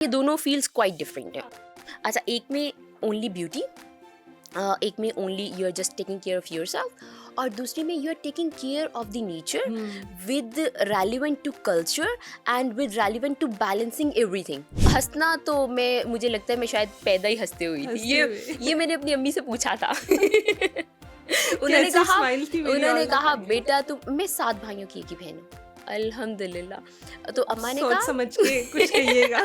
ये दोनों feels quite different है। अच्छा, एक में ओनली ब्यूटी, एक में only you are just taking care of yourself, और दूसरे में you are taking care of the nature with relevant to culture and with relevant to balancing everything. हंसना तो मुझे लगता है मैं शायद पैदा ही हंसते हुई थी। ये मैंने अपनी अम्मी से पूछा था। उन्होंने कहा बेटा तुम, मैं 7 भाइयों की एक ही बहन हूँ, अल्हम्दुलिल्लाह। तो अम्मा ने कहा समझ के कुछ कहिएगा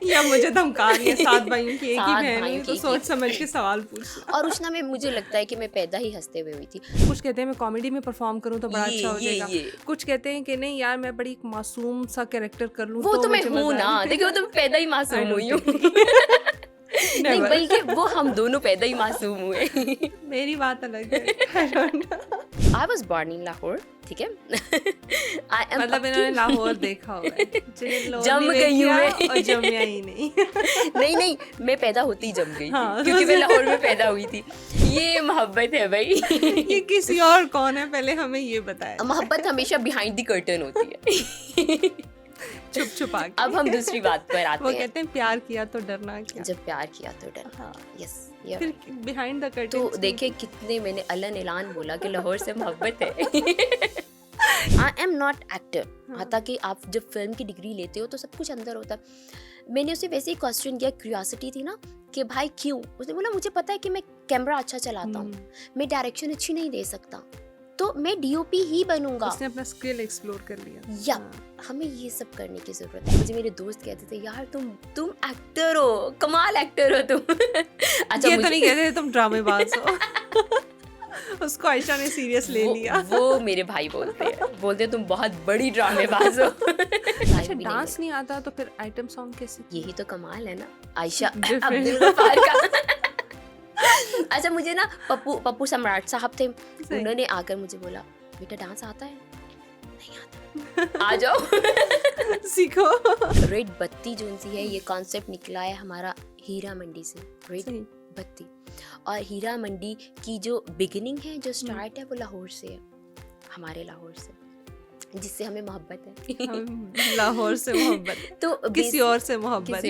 या मुझे धमका रही है, 7 भाइयों की एक ही बहन है, तो सोच समझ के सवाल पूछ। और उस ना में मुझे लगता है कि मैं पैदा ही हंसते हुए हुई थी। कुछ कहते हैं मैं कॉमेडी में परफॉर्म करूं तो बड़ा अच्छा हो जाएगा, कुछ कहते हैं कि नहीं यार मैं बड़ी मासूम सा कैरेक्टर कर लूं। वो तो मैं हूँ ना, देखिए वो तो पैदा ही मासूम हुई हूँ। नहीं, बल्कि वो हम दोनों पैदा ही मासूम हुए। मेरी बात अलग है। I was born in Lahore, ठीक है। मतलब इन्होंने लाहौर देखा हुआ है, जम गई हूँ मैं और जमिया ही नहीं। नहीं, मैं पैदा होती ही जम गई, हाँ, क्योंकि मैं लाहौर में पैदा हुई थी। ये मोहब्बत है भाई। ये किसी और कौन है, पहले हमें ये बताया। मोहब्बत हमेशा बिहाइंड द कर्टन होती है, छुप छुपा के। अब हम दूसरी बात पर आते हैं। वो कहते हैं प्यार किया तो डरना क्या, जब प्यार किया तो डर। हाँ, यस, फिर बिहाइंड द कर्टन। तो देखिए कितने मैंने अलन ऐलान बोला कि लाहौर से मोहब्बत है। I am not actor. हालांकि आप जब फिल्म की डिग्री लेते हो तो सब कुछ अंदर होता है। मैंने उसे वैसे ही क्वेश्चन किया, क्यूरियोसिटी थी ना कि भाई क्यों। उसने बोला मुझे पता है कि मैं कैमरा अच्छा चलाता हूँ, मैं डायरेक्शन अच्छी नहीं दे सकता, तो मैं डीओपी ही बनूंगा। उसने अपना स्किल एक्सप्लोर कर लिया। या हमें ये सब करने की जरूरत है। मुझे मेरे दोस्त कहते थे यार तुम एक्टर हो, कमाल एक्टर हो तुम। अच्छा, ये तो नहीं कहते थे तुम ड्रामेबाज हो। उसको आयशा ने सीरियस ले लिया। वो मेरे भाई बोलते तुम बहुत बड़ी ड्रामेबाज हो। अच्छा, डांस नहीं आता तो फिर आइटम सॉन्ग कैसे? यही तो कमाल है ना आयशा अब्दुल गफ्फार का। अच्छा, मुझे ना पप्पू सम्राट साहब थे, उन्होंने आकर मुझे बोला बेटा डांस आता है? नहीं आता। आ जाओ सीखो। रेड बत्ती जो सी है, ये कॉन्सेप्ट निकला है हमारा हीरा मंडी से। रेड बत्ती और हीरा मंडी की जो बिगिनिंग है, जो स्टार्ट है, वो लाहौर से है, हमारे लाहौर से, जिससे हमें मोहब्बत है। लाहौर से मोहब्बत तो किसी और से मोहब्बत।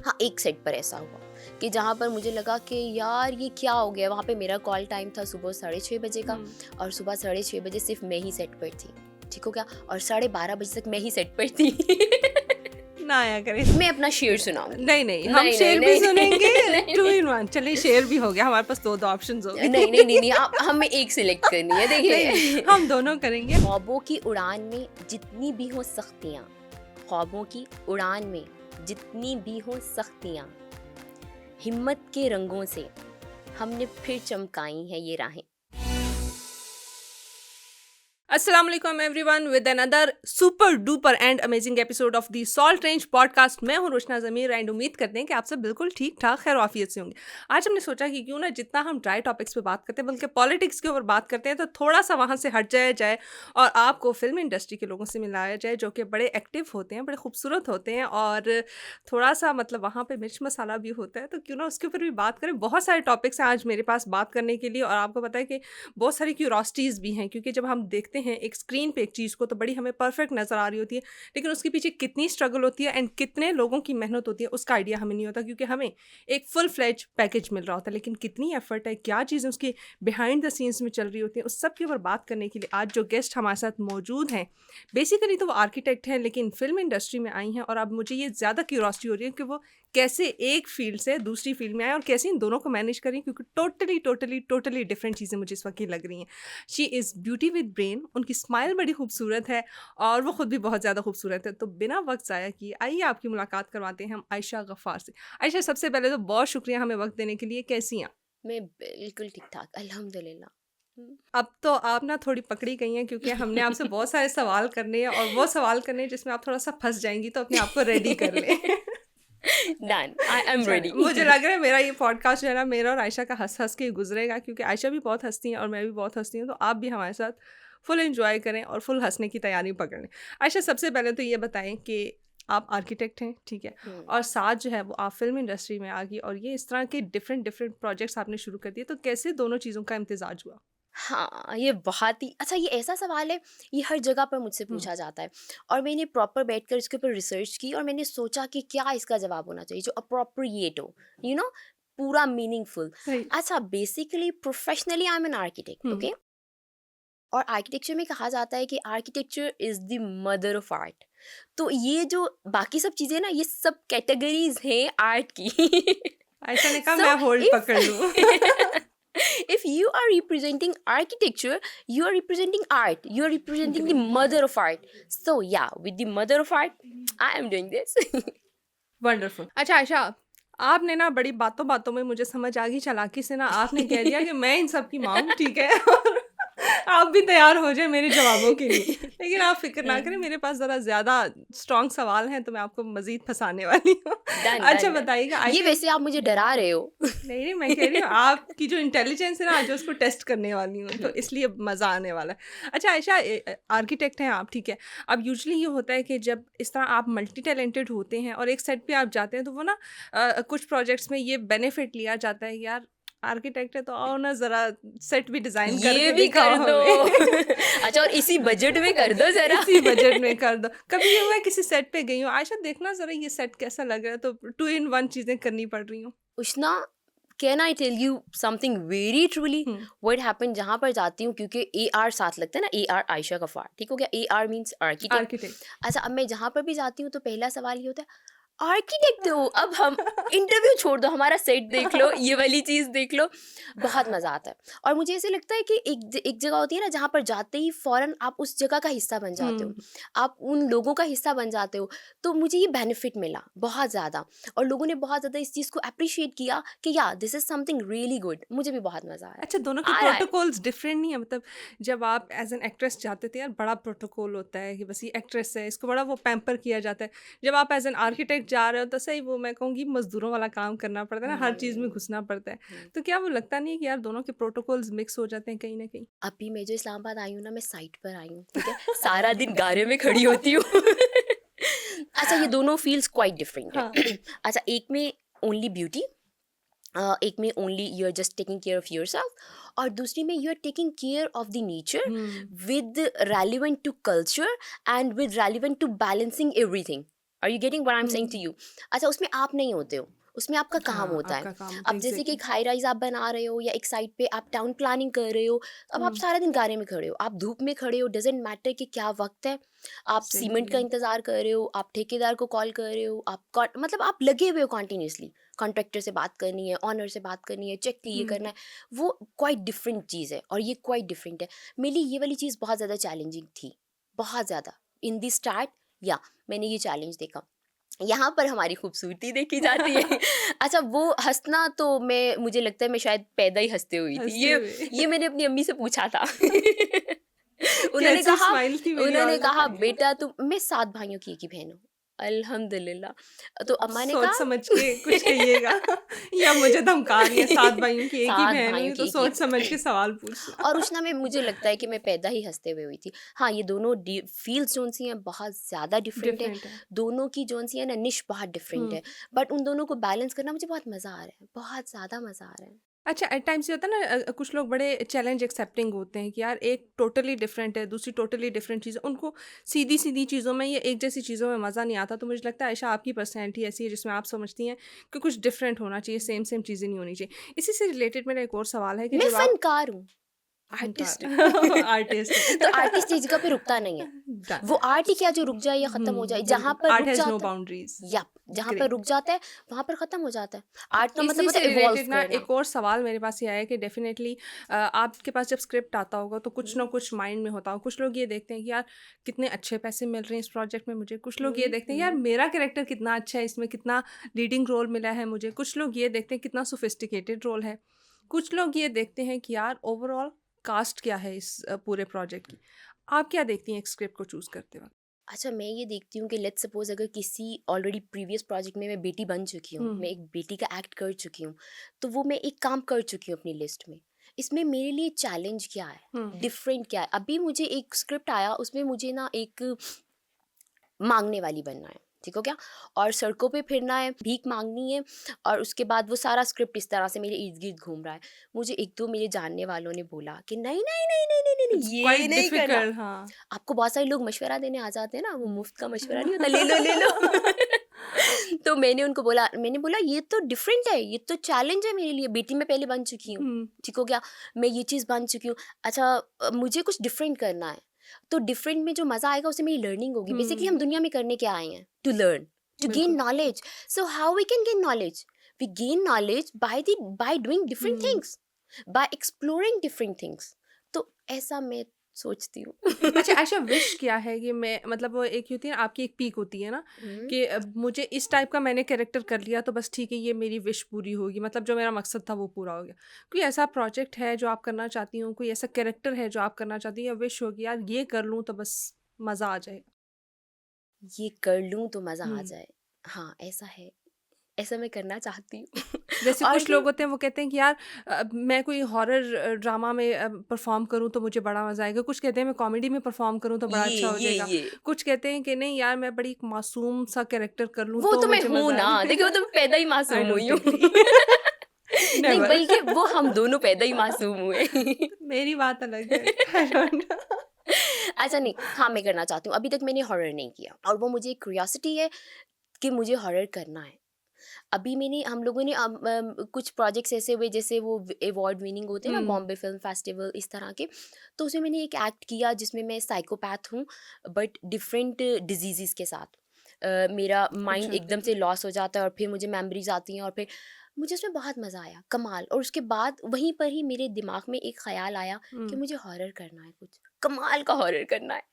हाँ, एक सेट पर ऐसा हुआ कि जहाँ पर मुझे लगा कि यार ये क्या हो गया। वहाँ पे मेरा कॉल टाइम था सुबह 6:30 बजे का, और सुबह 6:30 बजे सिर्फ मैं ही सेट पर थी, ठीक हो गया, और 12:30 बजे तक मैं ही सेट पर थी। ना आया करे, मैं अपना शेर सुनाऊं। नहीं, हम शेर भी सुनेंगे। 2 in 1। चलिए शेर भी हो गया, हमारे पास 2 ऑप्शंस हो गए। नहीं, हमें एक सिलेक्ट करनी है। देखिए, हम दोनों करेंगे। ख्वाबों की उड़ान में जितनी भी हो सख्तियाँ, ख्वाबों की उड़ान में जितनी भी हो सख्तियाँ, हिम्मत के रंगों से हमने फिर चमकाई हैं ये राहें। अस्सलाम वालेकुम everyone, with another super duper and amazing episode of the salt range podcast. मैं हूं रोशना ज़मीर एंड उम्मीद करते हैं कि आप सब बिल्कुल ठीक ठाक खैर आफियत से होंगे। आज हमने सोचा कि क्यों ना जितना हम ड्राई टॉपिक्स पे बात करते हैं, बल्कि पॉलिटिक्स के ऊपर बात करते हैं, तो थोड़ा सा वहाँ से हट जाए और आपको फिल्म इंडस्ट्री के लोगों से मिलाया जाए, जो कि बड़े एक्टिव होते हैं, बड़े खूबसूरत होते हैं, और थोड़ा सा मतलब वहाँ पर मिर्च मसाला भी होता है, तो क्यों ना उसके ऊपर भी बात करें। बहुत सारे टॉपिक्स हैं आज मेरे पास बात करने के लिए, और आपको पता है कि बहुत सारी क्यूरोसिटीज़ भी हैं, क्योंकि जब हम देखते हैं एक स्क्रीन पे एक चीज़ को तो बड़ी हमें परफेक्ट नज़र आ रही होती है, लेकिन उसके पीछे कितनी स्ट्रगल होती है एंड कितने लोगों की मेहनत होती है उसका आइडिया हमें नहीं होता, क्योंकि हमें एक फुल फ्लेज पैकेज मिल रहा होता है, लेकिन कितनी एफर्ट है, क्या चीज़ें उसकी बिहाइंड द सीन्स में चल रही होती हैं, उस सब के ऊपर बात करने के लिए आज जो गेस्ट हमारे साथ मौजूद हैं, बेसिकली तो वो आर्किटेक्ट हैं, लेकिन फिल्म इंडस्ट्री में आई हैं, और अब मुझे ये ज़्यादा क्यूरोसिटी हो रही है कि वो कैसे एक फील्ड से दूसरी फील्ड में आए और कैसे इन दोनों को मैनेज करें, क्योंकि टोटली डिफरेंट चीज़ें मुझे इस वक्त लग रही हैं। She is beauty with brain, उनकी स्माइल बड़ी खूबसूरत है और वो खुद भी बहुत ज़्यादा खूबसूरत है। तो बिना वक्त ज़ाया किए आइए आपकी मुलाकात करवाते हैं हम आयशा गफ़ार से। आयशा, सबसे पहले तो बहुत शुक्रिया हमें वक्त देने के लिए। कैसी हैं? मैं बिल्कुल ठीक ठाक, अल्हम्दुलिल्लाह। अब तो आप ना थोड़ी पकड़ी गई हैं, क्योंकि हमने आपसे बहुत सारे सवाल करने हैं, और वो सवाल करने हैं जिसमें आप थोड़ा सा फंस जाएंगी, तो अपने आप को रेडी कर लें। Done. I am ready. मुझे लग रहा है मेरा ये पॉडकास्ट जो है ना, मेरा और आयशा का हंस के गुजरेगा, क्योंकि आयशा भी बहुत हंसती हैं और मैं भी बहुत हंसती हूँ, तो आप भी हमारे साथ फुल एंजॉय करें और फुल हंसने की तैयारी पकड़ लें। आयशा, सबसे पहले तो ये बताएं कि आप आर्किटेक्ट हैं, ठीक है, और साथ जो है वो आप फिल्म इंडस्ट्री में आ गई, और ये इस तरह के डिफरेंट प्रोजेक्ट्स आपने शुरू कर दिए, तो कैसे दोनों चीज़ों का इम्तिजाज हुआ? हाँ, ये बहुत ही अच्छा, ये ऐसा सवाल है, ये हर जगह पर मुझसे पूछा जाता है और मैंने प्रॉपर बैठकर इसके ऊपर रिसर्च की और मैंने सोचा कि क्या इसका जवाब होना चाहिए जो अप्रोप्रिएट हो, यू नो पूरा मीनिंगफुल। सही। अच्छा, basically professionally I am an architect, okay. और आर्किटेक्चर में कहा जाता है कि architecture is the mother of art. तो ये जो बाकी सब चीज़ें ना, ये सब कैटेगरीज हैं आर्ट की। आयशा ने कहा So मैं होल्ड if पकड़ लूँ। if you are representing architecture, you are representing art. You are representing the mother of art. So yeah, with the mother of art, I am doing this. Wonderful. अच्छा आयशा, आपने ना बड़ी बातों बातों में मुझे समझ आ गई, चालाकी से ना आपने कह दिया कि मैं इन सब की माँ हूँ, ठीक है। और आप भी तैयार हो जाए मेरे जवाबों के लिए। लेकिन आप फिक्र ना करें, मेरे पास ज़रा ज़्यादा स्ट्रॉन्ग सवाल हैं, तो मैं आपको मज़ीद फंसाने वाली हूँ। Done, अच्छा done, done. बताइएगा ये आयशा। वैसे आप मुझे डरा रहे हो। नहीं नहीं, मैं कह रही हूँ आपकी जो इंटेलिजेंस है ना, आज उसको टेस्ट करने वाली हूँ, तो इसलिए मज़ा आने वाला है। अच्छा आयशा, आर्किटेक्ट हैं आप, ठीक है। अब यूजुअली ये होता है कि जब इस तरह आप मल्टी टैलेंटेड होते हैं और एक सेट पे आप जाते हैं, तो वो ना कुछ प्रोजेक्ट्स में ये बेनिफिट लिया जाता है, यार आर्किटेक्ट है तो आओ ना ज़रा सेट भी डिज़ाइन ये करके भी कर दिखाओ दो। हमें। अच्छा, और इसी बजट में कर दो जरा। इसी बजट में कर दो। कभी ये हुआ है किसी सेट पे गई हूँ, आयशा देखना ज़रा ये सेट कैसा लग रहा है, तो 2 इन 1 चीज़ें करनी पड़ रही हूँ। Ushna, can I tell you something very truly hmm. What happen जहाँ पर जाती हूँ, क्योंकि ए आर साथ लगता है ना, ए आर आयशा गफ्फार, ठीक हो गया, A R means architect. Architect. अच्छा, अब मैं जहाँ पर भी जाती हूँ तो पहला सवाल ये होता है, आर्किटेक्ट हो? अब हम इंटरव्यू छोड़ दो, हमारा सेट देख लो, ये वाली चीज़ देख लो। बहुत मज़ा आता है और मुझे ऐसे लगता है कि एक जगह होती है ना, जहाँ पर जाते ही फ़ौरन आप उस जगह का हिस्सा बन जाते हो, हुँ। आप उन लोगों का हिस्सा बन जाते हो। तो मुझे ये बेनिफिट मिला बहुत ज़्यादा और लोगों ने बहुत ज़्यादा इस चीज़ को अप्रिशिएट किया कि या this is something really good. मुझे भी बहुत मज़ा आया। अच्छा, दोनों के आ रहा है। प्रोटोकॉल्स डिफरेंट नहीं है? मतलब जब आप एज़ एन एक्ट्रेस जाते थे, यार बड़ा प्रोटोकॉल होता है कि बस ये एक्ट्रेस है, इसको बड़ा वो पैम्पर किया जाता है। जब आप एज़ एन आर्किटेक्ट जा रहे हो, तो सही वो मैं कहूँगी मज़दूरों वाला काम करना पड़ता है ना, हर चीज़ में हुँ, घुसना पड़ता है। हुँ। तो क्या वो लगता नहीं है कि यार दोनों के प्रोटोकॉल्स मिक्स हो जाते हैं कहीं न कहीं? अभी मैं जो इस्लामाबाद आई हूँ ना, मैं साइट पर आई हूँ, ठीक है? सारा दिन गारे में खड़ी होती हूँ। अच्छा, ये दोनों फ़ील्ड्स क्वाइट डिफरेंट हाँ। है। अच्छा, एक में ओनली ब्यूटी, एक में only you are just taking care of yourself और दूसरी में you are taking care of the nature हुँ। With relevant to culture and with relevant to balancing everything. Are you getting what I am saying हुँ। To you? अच्छा, उसमें आप नहीं होते हो, उसमें आपका काम हाँ, होता है। आपका काम होता है अब जैसे कि एग्ज़ैक्टली। एक हाई राइज़ आप बना रहे हो या एक साइड पे आप टाउन प्लानिंग कर रहे हो, तो अब आप हुँ। सारा दिन गारे में खड़े हो, आप धूप में खड़े हो, डज़न्ट मैटर कि क्या वक़्त है, आप सीमेंट का सही। इंतज़ार कर रहे हो, आप ठेकेदार को कॉल कर रहे हो, आप कॉन मतलब आप लगे हुए हो कंटीन्यूअसली। कॉन्ट्रैक्टर से बात करनी है, ओनर से बात करनी है, चेक क्लियर हुँ। करना है, वो क्वाइट डिफरेंट चीज़ है और ये क्वाइट डिफरेंट है। मेरे लिए ये वाली चीज़ बहुत ज़्यादा चैलेंजिंग थी, बहुत ज़्यादा। इन द स्टार्ट या मैंने ये चैलेंज देखा। यहाँ पर हमारी खूबसूरती देखी जाती है। अच्छा, वो हँसना तो मुझे लगता है मैं शायद पैदा ही हँसते हुई थी। हँसते हुए। ये मैंने अपनी अम्मी से पूछा था। उन्होंने कैसी कहा स्माइल थी मेरी उन्होंने ऑल द कहा टाइम। बेटा तुम मैं 7 भाइयों की एक ही बहन हूँ। अल्हम्दुलिल्लाह। तो अम्मा ने सोच कहा समझ के कुछ कहिएगा। या मुझे धमका रही है, 7 भाइयों की एक ही 7 बहन भाइयों हुई, की तो एक ही सोच समझ के सवाल पूछना। और उस ना में मुझे लगता है कि मैं पैदा ही हँसते हुए हुई थी। हाँ, ये दोनों फील्ड्स जोन-सी हैं बहुत ज़्यादा डिफरेंट है। डिफरेंट है। दोनों की जोन-सी है ना निश बहुत डिफरेंट हुँ। है। बट उन दोनों को बैलेंस करना मुझे बहुत मज़ा आ रहा है। बहुत ज़्यादा मज़ा आ रहा है। अच्छा, एट टाइम्स ये होता है ना, कुछ लोग बड़े चैलेंज एक्सेप्टिंग होते हैं कि यार एक टोटली डिफरेंट है, दूसरी टोटली डिफरेंट चीज़ है। उनको सीधी-सीधी चीज़ों में या एक जैसी चीज़ों में मज़ा नहीं आता। तो मुझे लगता है आयशा आपकी पर्सनैलिटी ऐसी है जिसमें आप समझती हैं कि कुछ डिफरेंट होना चाहिए, सेम-सेम चीज़ें नहीं होनी चाहिए। इसी से रिलेटेड मेरा एक और सवाल है कि मैं जब आप फ़नकार हूँ। आर्टिस्ट। फनकार आर्टिस्ट तो हैं। आर्टिस्ट इस जगह पे रुकता नहीं है। डन। वो आर्ट ही क्या जो रुक जाए या ख़त्म हो जाए। जहाँ बिल्कुल। पर आर्ट रुक हैज़ नो जाता है, बाउंड्रीज़। यप, जहाँ पर रुक ग्रेट। जाता है वहाँ पर ख़त्म हो जाता है। आर्ट का मतलब इसी होता से है इवॉल्व रिलेटेड ना करना। एक और सवाल मेरे पास ये आया कि डेफिनेटली आपके पास जब स्क्रिप्ट आता होगा तो कुछ हुँ, ना कुछ माइंड में होता होगा। कुछ लोग ये देखते हैं कि यार कितने अच्छे पैसे मिल रहे हैं इस प्रोजेक्ट में मुझे। कुछ लोग ये हुँ, देखते हैं यार हुँ। मेरा कैरेक्टर कितना अच्छा है इसमें, कितना लीडिंग रोल मिला है मुझे। कुछ लोग ये देखते हैं कितना सोफिस्टिकेटेड रोल है। कुछ लोग ये देखते हैं कि यार ओवरऑल कास्ट क्या है इस पूरे प्रोजेक्ट की। आप क्या देखती हैं एक स्क्रिप्ट को चूज़ करते वक़्त? अच्छा, मैं ये देखती हूँ कि लेट्स सपोज़ अगर किसी ऑलरेडी प्रीवियस प्रोजेक्ट में मैं बेटी बन चुकी हूँ, मैं हुँ, एक बेटी का एक्ट कर चुकी हूँ, तो वो मैं एक काम कर चुकी हूँ अपनी लिस्ट में। इसमें मेरे लिए चैलेंज क्या है? हुँ, डिफरेंट क्या है? अभी मुझे एक स्क्रिप्ट आया, उसमें मुझे ना एक माँगने वाली बनना है। ठीक हो क्या, और सड़कों पे फिरना है, भीख मांगनी है, और उसके बाद वो सारा स्क्रिप्ट इस तरह से मेरे इर्द गिर्द घूम रहा है। मुझे एक दो मेरे जानने वालों ने बोला कि नहीं नहीं नहीं नहीं नहीं नहीं, इट्स नहीं ये क्वाइट नहीं करना। डिफिकल्ट। हाँ। आपको बहुत सारे लोग मशवरा देने आ जाते हैं ना, वो मुफ्त का मशवरा नहीं होता, ले लो ले लो। तो मैंने उनको बोला, मैंने बोला ये तो डिफरेंट है, ये तो चैलेंज है मेरे लिए, बेटी मैं पहले बन चुकी हूँ, हम्म, ठीक हो गया, मैं ये चीज़ बन चुकी हूँ। अच्छा, मुझे कुछ डिफरेंट करना है, तो डिफरेंट में जो मज़ा आएगा उससे मेरी लर्निंग होगी। बेसिकली हम दुनिया में करने क्या आए हैं? टू लर्न, टू गेन बिल्कुल। Knowledge. So how we can gain knowledge? We gain knowledge by doing different things, by exploring different things. तो ऐसा मैं सोचती हूँ। अच्छा आयशा, विश क्या है कि मैं, मतलब वो एक होती है ना, आपकी एक पीक होती है ना कि अब मुझे इस टाइप का मैंने कैरेक्टर कर लिया तो बस ठीक है, ये मेरी विश पूरी होगी, मतलब जो मेरा मकसद था वो पूरा हो गया। कोई ऐसा प्रोजेक्ट है जो आप करना चाहती हो, कोई ऐसा कैरेक्टर है जो आप करना चाहती हो, या विश होगी यार ये कर लूँ तो बस मज़ा आ जाएगा? ये कर लूँ तो मज़ा आ हम्म। जाए, हाँ ऐसा है, ऐसा मैं करना चाहती हूँ। जैसे और कुछ लोग होते हैं वो कहते हैं कि यार मैं कोई हॉरर ड्रामा में परफॉर्म करूं तो मुझे बड़ा मजा आएगा, कुछ कहते हैं मैं कॉमेडी में परफॉर्म करूं तो बड़ा अच्छा हो जाएगा, ये कुछ कहते हैं कि नहीं यार मैं बड़ी एक मासूम सा कैरेक्टर कर लूं वो तो तो मैं मुझे हूँ मजा ना, देखिए वो आएगा। तो मैं पैदा ही आई मासूम हुई डोंट हूँ। एग्री। नहीं, नेवर। बल्कि वो हम दोनों पैदा ही मासूम हुए। मेरी बात अलग है। I don't. अच्छा नहीं, हाँ मैं करना चाहती हूँ, अभी तक मैंने हॉरर नहीं किया, और वो मुझे क्यूरियोसिटी है कि मुझे हॉरर करना है। अभी मैंने, हम लोगों ने कुछ प्रोजेक्ट्स ऐसे हुए जैसे वो अवार्ड विनिंग होते हैं ना, हम्म। बॉम्बे फिल्म फेस्टिवल इस तरह के, तो उसमें मैंने एक एक्ट किया जिसमें मैं साइकोपैथ हूँ, बट डिफरेंट डिजीज़ के साथ। मेरा माइंड अच्छा। एकदम से लॉस हो जाता है और फिर मुझे मेमोरीज आती हैं, और फिर मुझे उसमें बहुत मज़ा आया, कमाल। और उसके बाद वहीं पर ही मेरे दिमाग में एक ख्याल आया कि मुझे हॉरर करना है, कुछ कमाल का हॉरर करना है।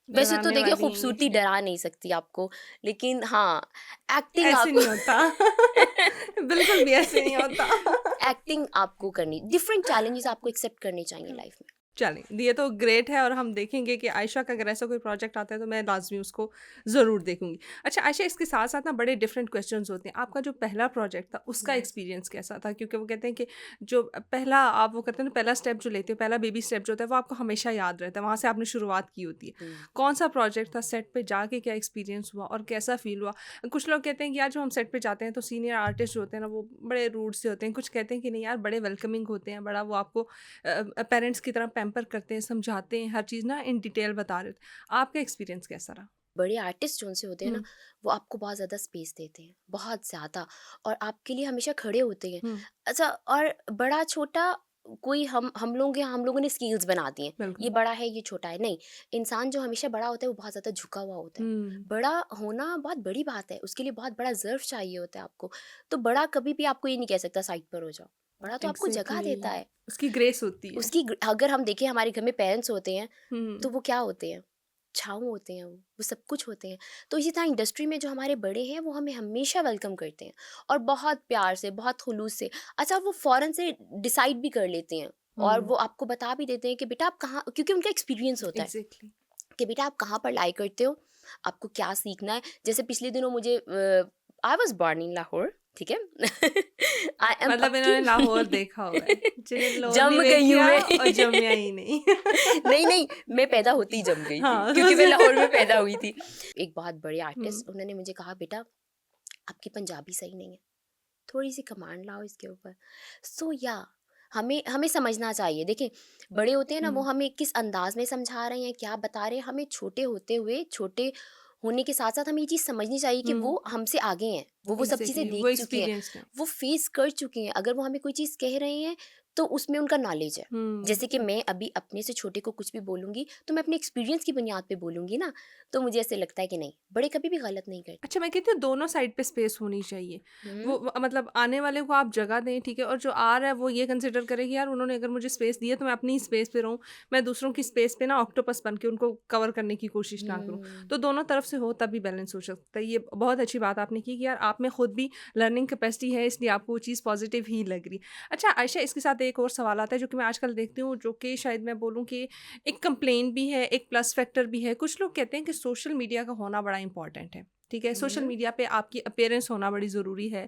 वैसे तो डराने देखिए वाली हैं खूबसूरती ये। डरा नहीं सकती आपको, लेकिन हाँ एक्टिंग ऐसे आपको नहीं होता। बिल्कुल भी ऐसे नहीं होता। एक्टिंग आपको करनी, डिफरेंट चैलेंजेस आपको एक्सेप्ट करने चाहिए लाइफ में। चलें, ये तो ग्रेट है, और हम देखेंगे कि आयशा का अगर ऐसा कोई प्रोजेक्ट आता है तो मैं लाज़मी उसको ज़रूर देखूँगी। अच्छा आयशा, इसके साथ-साथ ना बड़े डिफरेंट क्वेश्चंस होते हैं। आपका जो पहला प्रोजेक्ट था उसका एक्सपीरियंस कैसा था? क्योंकि वो कहते हैं कि जो पहला आप वो करते हैं ना, पहला स्टेप जो लेते हो, पहला बेबी स्टेप जो होता है वो आपको हमेशा याद रहता है, वहाँ से आपने शुरुआत की होती है। कौन-सा प्रोजेक्ट था, सेट पे जाके क्या एक्सपीरियंस हुआ और कैसा फ़ील हुआ? कुछ लोग कहते हैं कि यार जो हम सेट पे जाते हैं तो सीनियर आर्टिस्ट जो होते हैं ना वो बड़े रूड से होते हैं, कुछ कहते हैं कि नहीं यार बड़े वेलकमिंग होते हैं, बड़ा वो आपको पेरेंट्स की तरह पैम्पर करते हैं, समझाते हैं, हर चीज़ ना इन डिटेल बता रहे थे। आपका एक्सपीरियंस कैसा रहा? बड़े आर्टिस्ट जो से होते हैं ना, हुँ, वो आपको बहुत ज़्यादा स्पेस देते हैं, बहुत ज़्यादा, और आपके लिए हमेशा खड़े होते हैं। हुँ, अच्छा, और बड़ा छोटा कोई, हम लोगों ने स्केल्स बना दी हैं, बिल्कुल। ये बड़ा है ये छोटा है, नहीं। इंसान जो हमेशा बड़ा होता है वो बहुत ज़्यादा झुका हुआ होता है। हुँ, बड़ा होना बहुत बड़ी बात है, उसके लिए बहुत बड़ा ज़र्व चाहिए होता है आपको। तो बड़ा कभी भी आपको ये नहीं कह सकता साइड पर हो जाओ, बड़ा तो आपको जगह एग्ज़ैक्टली, देता है। उसकी ग्रेस होती है। अगर हम देखें हमारे घर में पेरेंट्स होते हैं, हुँ, तो वो क्या होते हैं? छाँव होते हैं, वो सब कुछ होते हैं। तो इसी तरह इंडस्ट्री में जो हमारे बड़े हैं वो हमें हमेशा वेलकम करते हैं, और बहुत प्यार से, बहुत खुलूस से। अच्छा, वो फ़ौरन से डिसाइड भी कर लेते हैं, और हुँ, वो आपको बता भी देते हैं कि बेटा आप कहाँ, क्योंकि उनका एक्सपीरियंस होता है एग्ज़ैक्टली। कि बेटा आप कहाँ पढ़ाई करते हो, आपको क्या सीखना है। जैसे पिछले दिनों मुझे I was born in Lahore, ठीक है? आई एम मतलब पक्की इन्होंने लाहौर देखा हुआ है, जिन्हें लाहौर नहीं जम गई हूँ देखा मैं। और जमिया ही नहीं। नहीं, नहीं, मैं पैदा होते ही जम गई थी, हाँ, क्योंकि मैं लाहौर में पैदा हुई थी। एक बहुत बड़े हुँ, आर्टिस्ट, उन्होंने मुझे कहा, "बेटा, आपकी पंजाबी सही नहीं है, थोड़ी-सी कमांड लाओ इसके ऊपर।" सो या हमें हमें समझना चाहिए। देखिए, बड़े होते हैं ना, वो हुँ, हमें किस अंदाज़ में समझा रहे हैं, क्या बता रहे हैं, हमें छोटे होते हुए, छोटे होने के साथ-साथ हमें ये चीज़ समझनी चाहिए कि हुँ, वो हमसे आगे हैं, वो सब चीज़ें एग्ज़ैक्टली वो देख चुके हैं, एक्सपीरियंस्ड है। वो फेस कर चुके हैं। अगर वो हमें कोई चीज़ कह रहे हैं, तो उसमें उनका नॉलेज है। हुँ। जैसे कि मैं अभी अपने से छोटे को कुछ भी बोलूँगी, तो मैं अपने एक्सपीरियंस की बुनियाद पे बोलूँगी ना, तो मुझे ऐसे लगता है कि नहीं, बड़े कभी भी गलत नहीं करते। अच्छा, मैं कहती हूँ दोनों साइड पे स्पेस होनी चाहिए। हुँ, वो मतलब आने वाले को आप जगह दें, ठीक है, और जो आ रहा है वो ये कंसिडर करे कि यार उन्होंने अगर मुझे स्पेस दी है तो मैं अपनी ही स्पेस पे रहूँ। मैं दूसरों की स्पेस पे ना ऑक्टोपस बन के उनको कवर करने की कोशिश ना करूँ। हुँ। तो दोनों तरफ से हो तभी बैलेंस हो सकता है। ये बहुत अच्छी बात आपने की कि यार आप में खुद भी लर्निंग कैपेसिटी है, इसलिए आपको वो चीज़ पॉजिटिव ही लग रही। अच्छा आयशा, इसके साथ एक और सवाल आता है जो कि मैं आजकल देखती हूँ, जो कि शायद मैं बोलूँ कि एक कंप्लेन भी है, एक प्लस फैक्टर भी है। कुछ लोग कहते हैं कि सोशल मीडिया का होना बड़ा इंपॉर्टेंट है। ठीक है, सोशल मीडिया पे आपकी अपीयरेंस होना बड़ी ज़रूरी है।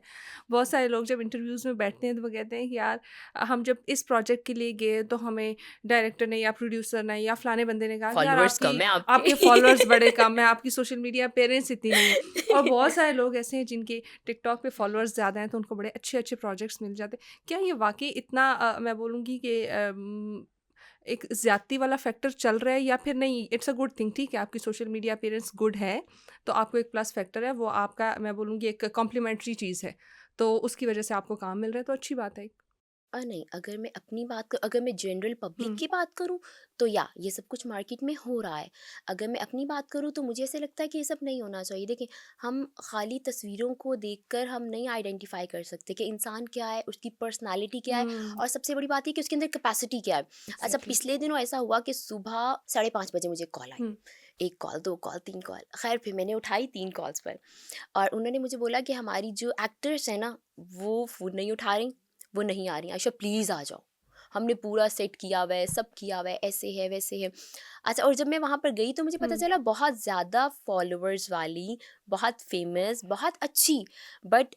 बहुत सारे लोग जब इंटरव्यूज़ में बैठते हैं तो वो कहते हैं कि यार हम जब इस प्रोजेक्ट के लिए गए तो हमें डायरेक्टर ने या प्रोड्यूसर ने या फलाने बंदे ने कहा कि यार फॉलोअर्स कम है आपके। आपके फॉलोअर्स बड़े कम हैं, आपकी सोशल मीडिया अपीयरेंस इतनी नहीं है। और बहुत सारे लोग ऐसे हैं जिनके टिकटॉक पे फॉलोअर्स ज़्यादा हैं तो उनको बड़े अच्छे अच्छे प्रोजेक्ट्स मिल जाते हैं। क्या ये वाकई इतना मैं बोलूँगी कि एक ज़्यादती वाला फैक्टर चल रहा है या फिर नहीं, इट्स अ गुड थिंग? ठीक है, आपकी सोशल मीडिया अपीयरेंस गुड है तो आपको एक प्लस फैक्टर है, वो आपका मैं बोलूँगी एक कॉम्प्लीमेंट्री चीज़ है, तो उसकी वजह से आपको काम मिल रहा है तो अच्छी बात है। नहीं, अगर मैं अपनी बात कर अगर मैं जनरल पब्लिक हुँ, की बात करूँ, तो या ये सब कुछ मार्केट में हो रहा है। अगर मैं अपनी बात करूँ तो मुझे ऐसा लगता है कि ये सब नहीं होना चाहिए। देखिए, हम खाली तस्वीरों को देखकर हम नहीं आइडेंटिफ़ाई कर सकते कि इंसान क्या है, उसकी पर्सनैलिटी क्या है, हुँ, और सबसे बड़ी बात है कि उसके अंदर कैपेसिटी क्या है। अच्छा, एग्ज़ैक्टली। पिछले दिनों ऐसा हुआ कि सुबह 5:30 बजे मुझे कॉल आई। हुँ, 1 कॉल, 2 कॉल, 3 कॉल, ख़ैर फिर मैंने उठाई 3 कॉल्स पर, और उन्होंने मुझे बोला कि हमारी जो एक्टर्स हैं ना, वो फ़ोन नहीं उठा रही, वो नहीं आ रही, आयशा प्लीज़ आ जाओ। हमने पूरा सेट किया हुआ है, सब किया हुआ है, ऐसे है, वैसे है। अच्छा, और जब मैं वहाँ पर गई तो मुझे पता हुँ, चला बहुत ज़्यादा फॉलोअर्स वाली, बहुत फ़ेमस, बहुत अच्छी, बट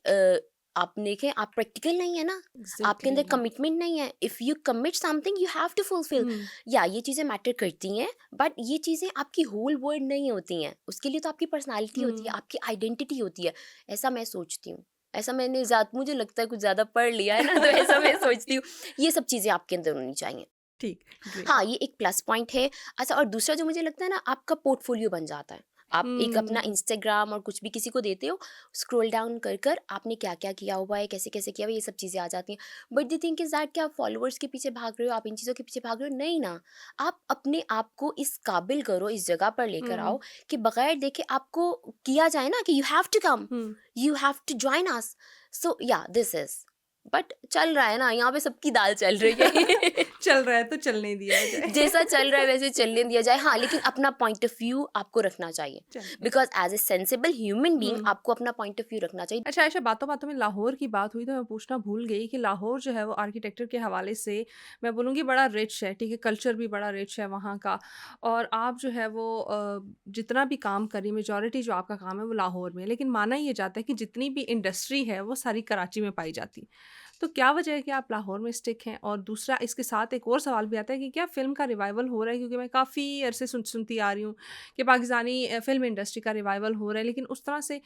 आप देखें, आप प्रैक्टिकल नहीं है ना, आपके अंदर एग्ज़ैक्टली। कमिटमेंट नहीं है। If you commit something you have to fulfil. Hmm, या ये चीज़ें मैटर करती हैं, बट ये चीज़ें आपकी होल वर्ल्ड नहीं होती हैं। उसके लिए तो आपकी पर्सनैलिटी होती है, हुँ, आपकी आइडेंटिटी होती है। ऐसा मैं सोचती हूँ। ऐसा मैंने मुझे लगता है कुछ ज़्यादा पढ़ लिया है ना, तो ऐसा मैं सोचती हूँ। ये सब चीज़ें आपके अंदर होनी चाहिए। ठीक, ग्रेट। हाँ, ये एक प्लस पॉइंट है। अच्छा, और दूसरा जो मुझे लगता है ना, आपका पोर्टफोलियो बन जाता है। आप एक अपना हुँ, इंस्टाग्राम और कुछ भी किसी को देते हो, स्क्रॉल डाउन कर कर आपने क्या-क्या किया हुआ है, कैसे-कैसे किया हुआ है, ये सब चीज़ें आ जाती हैं। But the thing is that कि आप फॉलोअर्स के पीछे भाग रहे हो, आप इन चीज़ों के पीछे भाग रहे हो, नहीं ना। आप अपने आप को इस काबिल करो, इस जगह पर लेकर हुँ, आओ कि बगैर देखे आपको किया जाए ना कि you have to come, hmm. You have to join us. So या दिस इज़, बट चल रहा है ना, यहाँ पे सबकी दाल चल रही है। चल रहा है तो चलने दिया जाए। जैसा चल रहा है वैसे चलने दिया जाए। हाँ, लेकिन अपना पॉइंट ऑफ व्यू आपको रखना चाहिए, चलिए। Because as a sensible human being hmm. आपको अपना पॉइंट ऑफ व्यू रखना चाहिए। अच्छा, आयशा, बातों-बातों में लाहौर की बात हुई तो मैं पूछना भूल गई कि लाहौर जो है वो आर्किटेक्चर के हवाले से मैं बोलूँगी बड़ा रिच है, ठीक है? कल्चर भी बड़ा रिच है वहाँ का, और आप जो है वो जितना भी काम करिए, मेजॉरिटी जो आपका काम है वो लाहौर में है। लेकिन माना ये जाता है कि जितनी भी इंडस्ट्री है वो सारी कराची में पाई जाती। तो क्या वजह है कि आप लाहौर में स्टिक हैं? और दूसरा इसके साथ एक और सवाल भी आता है कि क्या फ़िल्म का रिवाइवल हो रहा है? क्योंकि मैं काफ़ी अरसे सुनती आ रही हूँ कि पाकिस्तानी फ़िल्म इंडस्ट्री का रिवाइवल हो रहा है, लेकिन उस तरह से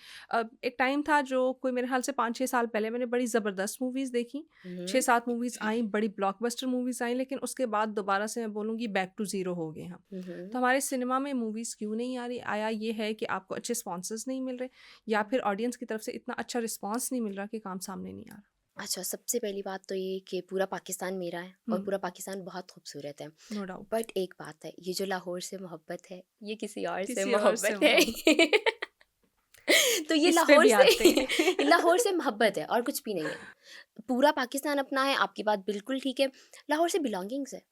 एक टाइम था जो कोई मेरे ख़्याल से 5-6 साल पहले मैंने बड़ी ज़बरदस्त मूवीज़ देखी, हुँ, 6-7 मूवीज़ आई, बड़ी ब्लॉकबस्टर मूवीज़ आई, लेकिन उसके बाद दोबारा से मैं बोलूँगी बैक टू ज़ीरो हो गए हम। हुँ, हुँ। तो हमारे सिनेमा में मूवीज़ क्यों नहीं आ रही? आया ये है कि आपको अच्छे स्पॉन्सर्स नहीं मिल रहे, या फिर ऑडियंस की तरफ से इतना अच्छा रिस्पॉन्स नहीं मिल रहा कि काम सामने नहीं आ रहा? अच्छा, सबसे पहली बात तो ये कि पूरा पाकिस्तान मेरा है और हुँ, पूरा पाकिस्तान बहुत खूबसूरत है। No doubt. बट एक बात है, ये जो लाहौर से मोहब्बत है, ये किसी और से किसी और से मोहब्बत है। मोहब्बत। तो ये इस पे लाहौर भी से आते ये हैं। लाहौर से मोहब्बत है और कुछ भी नहीं है। पूरा पाकिस्तान अपना है, आपकी बात बिल्कुल ठीक है। लाहौर से बिलॉन्गिंग्स है।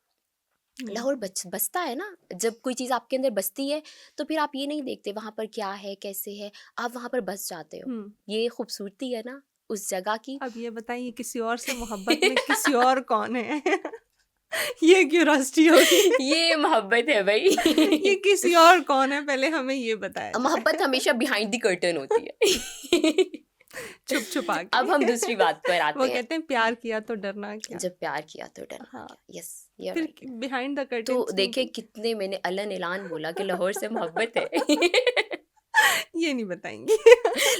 हुँ, लाहौर बसता है ना, जब कोई चीज़ आपके अंदर बसती है तो फिर आप ये नहीं देखते वहाँ पर क्या है, कैसे है, आप वहाँ पर बस जाते हो। हुँ। ये खूबसूरती है ना उस जगह की। अब ये बताइए किसी और से मोहब्बत में किसी और कौन है? ये क्यूरियोसिटी होगी। ये मोहब्बत है ये भई। किसी और कौन है, पहले हमें ये बताया मोहब्बत जाए। हमेशा बिहाइंड द कर्टन होती है। छुप-छुपा के। अब हम दूसरी बात पर वो आते हैं। कहते हैं प्यार किया तो डरना क्या? जब प्यार किया तो डरना हाँ, क्या? यस, यू आर फिर राइट। बिहाइंड द तो कर्टेन्स में देखिए कितने मैंने अलन ऐलान बोला कि लाहौर से मोहब्बत है। ये नहीं बताएँगी।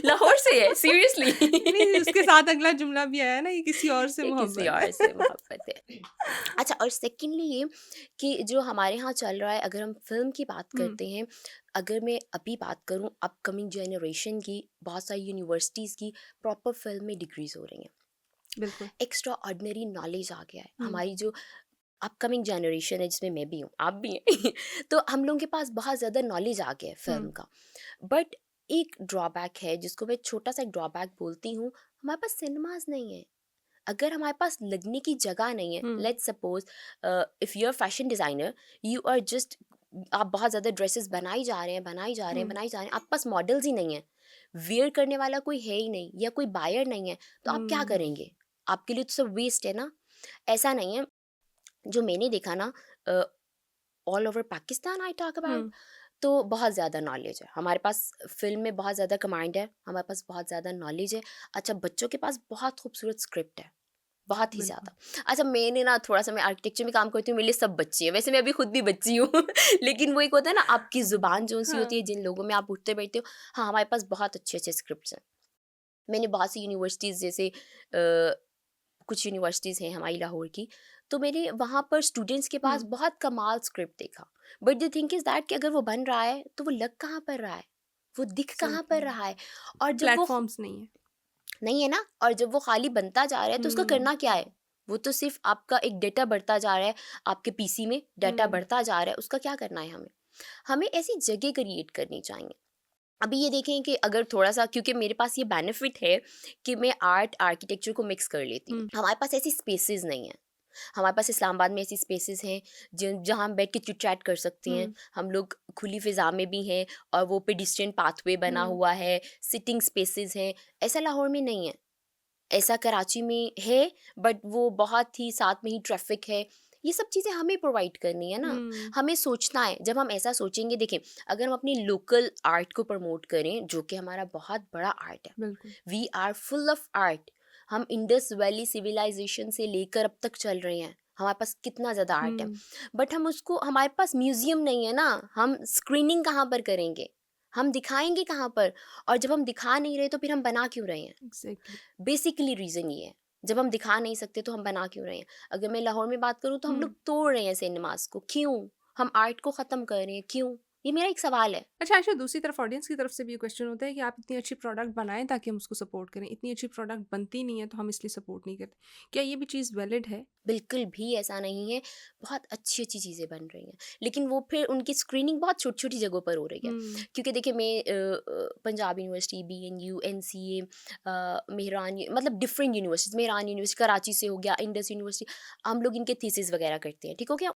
लाहौर से है, नहीं, उसके सीरियसली। साथ अगला जुमला भी आया ना, ये किसी और से ये किसी मोहब्बत और से है। मोहब्बत है। अच्छा, और सेकंडली ये कि जो हमारे यहाँ चल रहा है, अगर हम फ़िल्म की बात हुँ, करते हैं, अगर मैं अभी बात करूँ अपकमिंग जनरेशन की, बहुत सारी यूनिवर्सिटीज़ की प्रॉपर फ़िल्म में डिग्रीज़ हो रही हैं। बिल्कुल। एक्स्ट्रा ऑर्डिनरी नॉलेज आ गया है। हुँ, हमारी जो अपकमिंग जनरेशन है, जिसमें मैं भी हूँ, आप भी हैं, तो हम लोगों के पास बहुत ज़्यादा नॉलेज आ गया है हुँ, फ़िल्म का। बट एक ड्रॉबैक है, जिसको मैं छोटा-सा एक ड्रॉबैक बोलती हूँ, हमारे पास सिनेमाज़ नहीं है। अगर हमारे पास लगने की जगह नहीं है, hmm, let's suppose if you are fashion designer, you are just, आप बहुत ज़्यादा ड्रेसेस बनाई जा रहे हैं, बनाई जा रहे हैं, हुँ, बनाई जा रहे हैं, आपके पास मॉडल्स ही नहीं है, वियर करने वाला कोई है ही नहीं, या कोई बायर नहीं है, तो आप क्या हुँ, करेंगे? आपके लिए तो सब वेस्ट है ना। ऐसा नहीं है। जो मैंने देखा ना, all over Pakistan I talk about, hmm, तो बहुत ज़्यादा नॉलेज है हमारे पास, फिल्म में बहुत ज़्यादा कमांड है, हमारे पास बहुत ज़्यादा नॉलेज है। अच्छा, बच्चों के पास बहुत खूबसूरत स्क्रिप्ट है, बहुत ही बिल्कुल। ज़्यादा। अच्छा, मैंने ना थोड़ा-सा, मैं आर्किटेक्चर में काम करती हूँ, मेरे लिए सब बच्चे हैं, वैसे मैं अभी खुद भी बच्ची हूँ लेकिन वो एक होता है ना, आपकी ज़ुबान जो-सी होती है, हाँ। जिन लोगों में आप उठते-बैठते हो, हाँ, हमारे पास बहुत अच्छे-अच्छे स्क्रिप्ट्स हैं। मैंने बहुत सी यूनिवर्सिटीज़ जैसे कुछ यूनिवर्सिटीज़ हैं हमारी लाहौर की, तो मैंने वहाँ पर स्टूडेंट्स के पास हुँ, बहुत कमाल स्क्रिप्ट देखा। But the thing is that कि अगर वो बन रहा है तो वो लग कहाँ पर रहा है? वो दिख सही कहाँ कह पर रहे हैं। रहा है? और जब वो प्लेटफ़ॉर्म्स नहीं है। नहीं है ना, और जब वो खाली बनता जा रहा है तो उसका हुँ, करना क्या है? वो तो सिर्फ़ आपका एक डेटा बढ़ता जा रहा है, आपके पीसी में डाटा हुँ, बढ़ता जा रहा है, उसका क्या करना है हमें? हमें ऐसी जगह क्रिएट करनी चाहिए। अभी ये देखें कि अगर थोड़ा-सा, क्योंकि मेरे पास ये बेनिफिट है कि मैं आर्ट, आर्किटेक्चर को मिक्स कर लेती हूँ। हुँ, हमारे पास ऐसी स्पेसेस नहीं हैं। हमारे पास इस्लामाबाद में ऐसी स्पेसेस हैं जिन जहाँ हम बैठ के चिट चैट कर सकते हैं। हुँ, हम लोग खुली फ़िज़ा में भी हैं और वो पेडेस्ट्रियन पाथवे बना हुँ, हुआ है, सिटिंग स्पेसेस हैं। ऐसा लाहौर में नहीं है। ऐसा कराची में है, बट वो बहुत ही साथ में ही ट्रैफ़िक है। ये सब चीज़ें हमें प्रोवाइड करनी है ना, हुँ, हमें सोचना है। जब हम ऐसा सोचेंगे, देखें, अगर हम अपनी लोकल आर्ट को प्रमोट करें, जो कि हमारा बहुत बड़ा आर्ट है, बिल्कुल। We are full of art. हम इंडस वैली सिविलाइजेशन से लेकर अब तक चल रहे हैं, हमारे पास कितना ज़्यादा आर्ट है। हुँ, बट हम उसको, हमारे पास म्यूज़ियम नहीं है ना, हम स्क्रीनिंग कहाँ पर करेंगे? हम दिखाएँगे कहाँ पर? और जब हम दिखा नहीं रहे तो फिर हम बना क्यों रहे हैं? एग्ज़ैक्टली। बेसिकली रीज़न ये है। जब हम दिखा नहीं सकते तो हम बना क्यों रहे हैं? अगर मैं लाहौर में बात करूँ तो हम हुँ। लोग तोड़ रहे हैं सिनेमाज़ को, क्यों? हम आर्ट को ख़त्म कर रहे हैं, क्यों? ये मेरा एक सवाल है। अच्छा, अच्छा, दूसरी तरफ ऑडियंस की तरफ से भी ये क्वेश्चन होता है कि आप इतनी अच्छी प्रोडक्ट बनाएँ ताकि हम उसको सपोर्ट करें। इतनी अच्छी प्रोडक्ट बनती नहीं है तो हम इसलिए सपोर्ट नहीं करते। क्या ये भी चीज़ वैलिड है? बिल्कुल भी ऐसा नहीं है, बहुत अच्छी-अच्छी चीज़ें बन रही हैं। लेकिन वो फिर उनकी स्क्रीनिंग बहुत छोटी-छोटी जगहों पर हो रही है। हुँ, क्योंकि देखिए, मैं Punjab university, BNU, NCA, Mehran, मतलब different universities, Mehran university Karachi से हो गया, इंडस यूनिवर्सिटी, हम लोग इनके थीसिस वगैरह करते हैं, ठीक हो गया?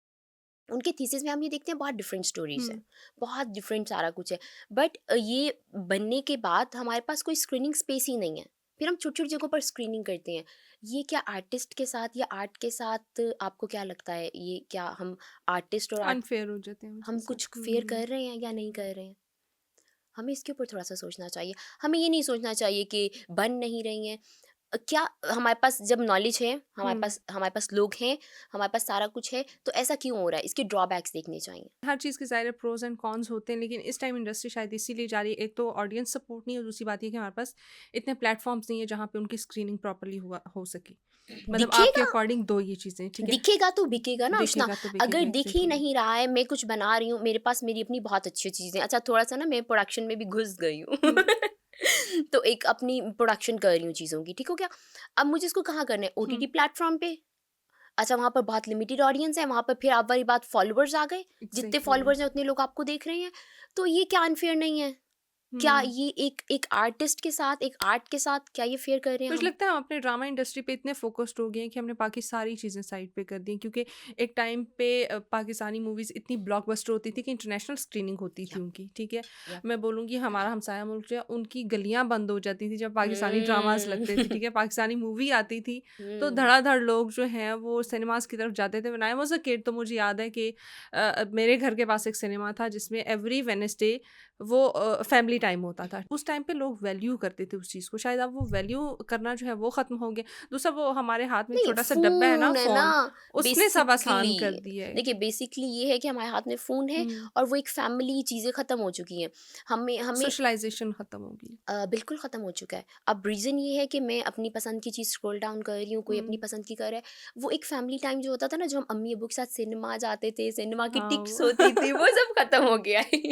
उनके थीसिस में हम ये देखते हैं बहुत डिफरेंट स्टोरीज़ हैं, हुँ, बहुत डिफरेंट सारा कुछ है। बट ये बनने के बाद हमारे पास कोई स्क्रीनिंग स्पेस ही नहीं है। फिर हम छोटी-छोटी जगहों पर स्क्रीनिंग करते हैं। ये क्या आर्टिस्ट के साथ या आर्ट के साथ, आपको क्या लगता है, ये क्या हम आर्टिस्ट और आर्ट, अनफेयर हो जाते हैं उसके हम साथ। कुछ फेयर हुँ, कर रहे हैं या नहीं कर रहे हैं? हमें इसके ऊपर थोड़ा-सा सोचना चाहिए। हमें ये नहीं सोचना चाहिए कि बन नहीं रही हैं। क्या हमारे पास जब नॉलेज है, हुँ। हमारे पास लोग हैं, हमारे पास सारा कुछ है, तो ऐसा क्यों हो रहा है? इसके ड्रॉबैक्स देखने चाहिए। हर चीज़ के ज़ाहिर प्रोज़ एंड कॉन्स होते हैं, लेकिन इस टाइम इंडस्ट्री शायद इसीलिए जा रही है। एक तो ऑडियंस सपोर्ट नहीं है और दूसरी बात ये कि हमारे पास इतने प्लेटफ़ॉर्म्स नहीं है जहाँ पे उनकी स्क्रीनिंग प्रॉपर्ली हुआ हो सके। मतलब आपके दिखेगा, अकॉर्डिंग 2 ये चीज़ें, ठीक है? दिखेगा तो बिकेगा ना रोशना। दिखेगा तो अगर बिकेगा दिख ही एग्ज़ैक्टली। नहीं रहा है, मैं कुछ बना रही हूँ, मेरे पास मेरी अपनी बहुत अच्छी चीज़ें, अच्छा थोड़ा-सा ना मैं प्रोडक्शन में भी घुस गई हूँ। हुँ, तो एक अपनी प्रोडक्शन कर रही हूँ चीज़ों की, ठीक हो गया? अब मुझे इसको कहाँ करना है? हुँ, ओटीटी प्लेटफ़ॉर्म पे। अच्छा, वहाँ पर बहुत लिमिटेड ऑडियंस है, वहाँ पर फिर आप वाली बात, फॉलोवर्स आ गए, जितने एग्ज़ैक्टली। फॉलोवर्स हैं उतने लोग आपको देख रहे हैं। तो ये क्या अनफ़ेयर नहीं है? क्या हुँ। ये एक एक आर्टिस्ट के साथ, एक आर्ट के साथ क्या ये फेयर कर रहे हैं मुझे हम? लगता है हम अपने ड्रामा इंडस्ट्री पे इतने फोकस्ड हो गए हैं कि हमने बाकी सारी चीज़ें साइड पे कर दी हैं, क्योंकि एक टाइम पे पाकिस्तानी मूवीज़ इतनी ब्लॉकबस्टर होती थी कि इंटरनेशनल स्क्रीनिंग होती थी या उनकी, ठीक है। या मैं बोलूँगी हमारा हमसाया मुल्क जो है उनकी गलियाँ बंद हो जाती थी जब पाकिस्तानी ड्रामाज लगते थे, हुँ। ठीक है, पाकिस्तानी मूवी आती थी तो हुँ। धड़ाधड़ लोग जो हैं वो सिनेमाज की तरफ जाते थे। When I was a kid तो मुझे याद है कि मेरे घर के पास एक सिनेमा था जिसमें एवरी वेडनेसडे वो फैमिली टाइम होता था। उस टाइम पे लोग वैल्यू करते थे उस चीज़ को, शायद अब वो वैल्यू करना जो है वो ख़त्म हो गया। दूसरा वो हमारे हाथ में एक नहीं, छोटा-सा डब्बा है ना फ़ोन है ना, फ़ोन, उसने सब आसान कर बेसिकली दिया है। देखिए, बेसिकली ये है कि हमारे हाथ में फ़ोन है हुँ, और वो एक फैमिली चीज़ें ख़त्म हो चुकी हैं। हमें हमें सोशलाइज़ेशन ख़त्म हो गई। बिल्कुल ख़त्म हो चुका है। अब रीज़न ये है कि मैं अपनी पसंद की चीज़ स्क्रॉल डाउन कर रही हूँ, कोई अपनी हुँ, पसंद की कर रहा है। वो एक फैमिली टाइम जो होता था ना, जो हम अम्मी-अब्बू के साथ सिनेमा जाते थे, सिनेमा की हाँ, टिप्स वो होती थी, वो सब ख़त्म हो गया है।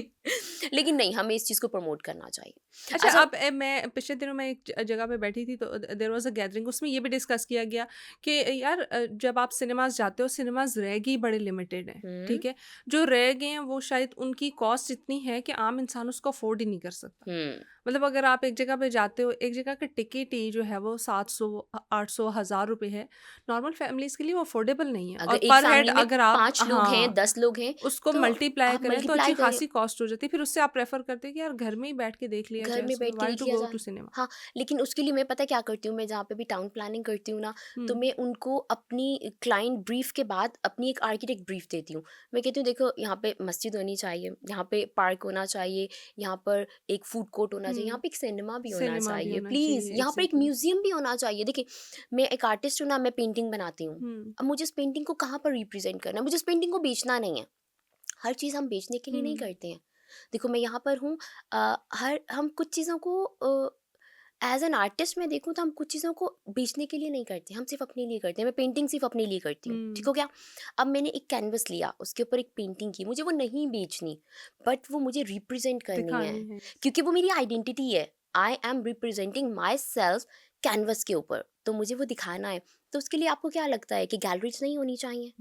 लेकिन नहीं, हमें इस चीज़ को प्रमोट करना चाहिए। अच्छा, अच्छा। अब मैं पिछले दिनों मैं एक जगह पे बैठी थी तो देयर वाज़ अ गैदरिंग, उसमें ये भी डिस्कस किया गया कि यार जब आप सिनेमाज़ जाते हो, सिनेमाज़ रह गई बड़े लिमिटेड हैं, हुँ, ठीक है? जो रह गए हैं वो शायद उनकी कॉस्ट इतनी है कि आम इंसान उसको अफ़ोर्ड ही नहीं कर सकता। हुँ। मतलब अगर आप एक जगह पे जाते हो, एक जगह का टिकट ही जो है वो 700 800 हज़ार रुपए है। नॉर्मल फैमिलीज़ के लिए वो अफ़ोर्डेबल नहीं है अगर और एक पर हेड फैमिली में अगर आप 5 लोग हैं, हाँ, 10 लोग हैं, उसको तो मल्टीप्लाई आप करें तो मल्टीप्लाई अच्छी करें। खासी कॉस्ट हो जाती है। फिर उससे आप प्रेफ़र करते हैं कि यार घर में ही बैठ के देख लिया घर जाए में उसमें, बैठ के व्हाई देख टू लिया गो जाए। To cinema. हाँ, लेकिन उसके लिए मैं पता क्या करती हूँ, मैं जहाँ पे भी टाउन प्लानिंग करती हूँ ना, तो मैं उनको अपनी क्लाइंट ब्रीफ के बाद अपनी एक आर्किटेक्ट ब्रीफ देती हूँ। मैं कहती हूँ देखो यहाँ पे मस्जिद होनी चाहिए, यहाँ पे पार्क होना चाहिए, यहाँ पर एक फूड कोर्ट होना चाहिए, यहाँ पे एक सिनेमा भी होना सिनेमा भी चाहिए होना प्लीज़, चाहिए, यहाँ पर एक एग्जैक्टली। म्यूजियम भी होना चाहिए। देखिए मैं एक आर्टिस्ट हूँ ना, मैं पेंटिंग बनाती हूँ। हम्म अब मुझे उस पेंटिंग को कहाँ पर रिप्रेजेंट करना है, मुझे उस पेंटिंग को बेचना नहीं है। हर चीज़ हम बेचने के लिए नहीं हम्म करते हैं। देखो मैं यहाँ पर हूँ, हर हम कुछ चीज़ों को एज एन आर्टिस्ट मैं देखूँ तो हम कुछ चीज़ों को बेचने के लिए नहीं करते, हम सिर्फ अपने लिए करते हैं। मैं पेंटिंग सिर्फ अपने लिए करती हूँ, ठीक हम्म हो गया। अब मैंने एक कैनवस लिया, उसके ऊपर एक पेंटिंग की, मुझे वो नहीं बेचनी, बट वो मुझे रिप्रेजेंट करनी है, दिखानी है। क्योंकि वो मेरी आइडेंटिटी है। I am representing my self canvas के ऊपर, तो मुझे वो दिखाना है। तो उसके लिए आपको क्या लगता है कि गैलरीज नहीं होनी चाहिए,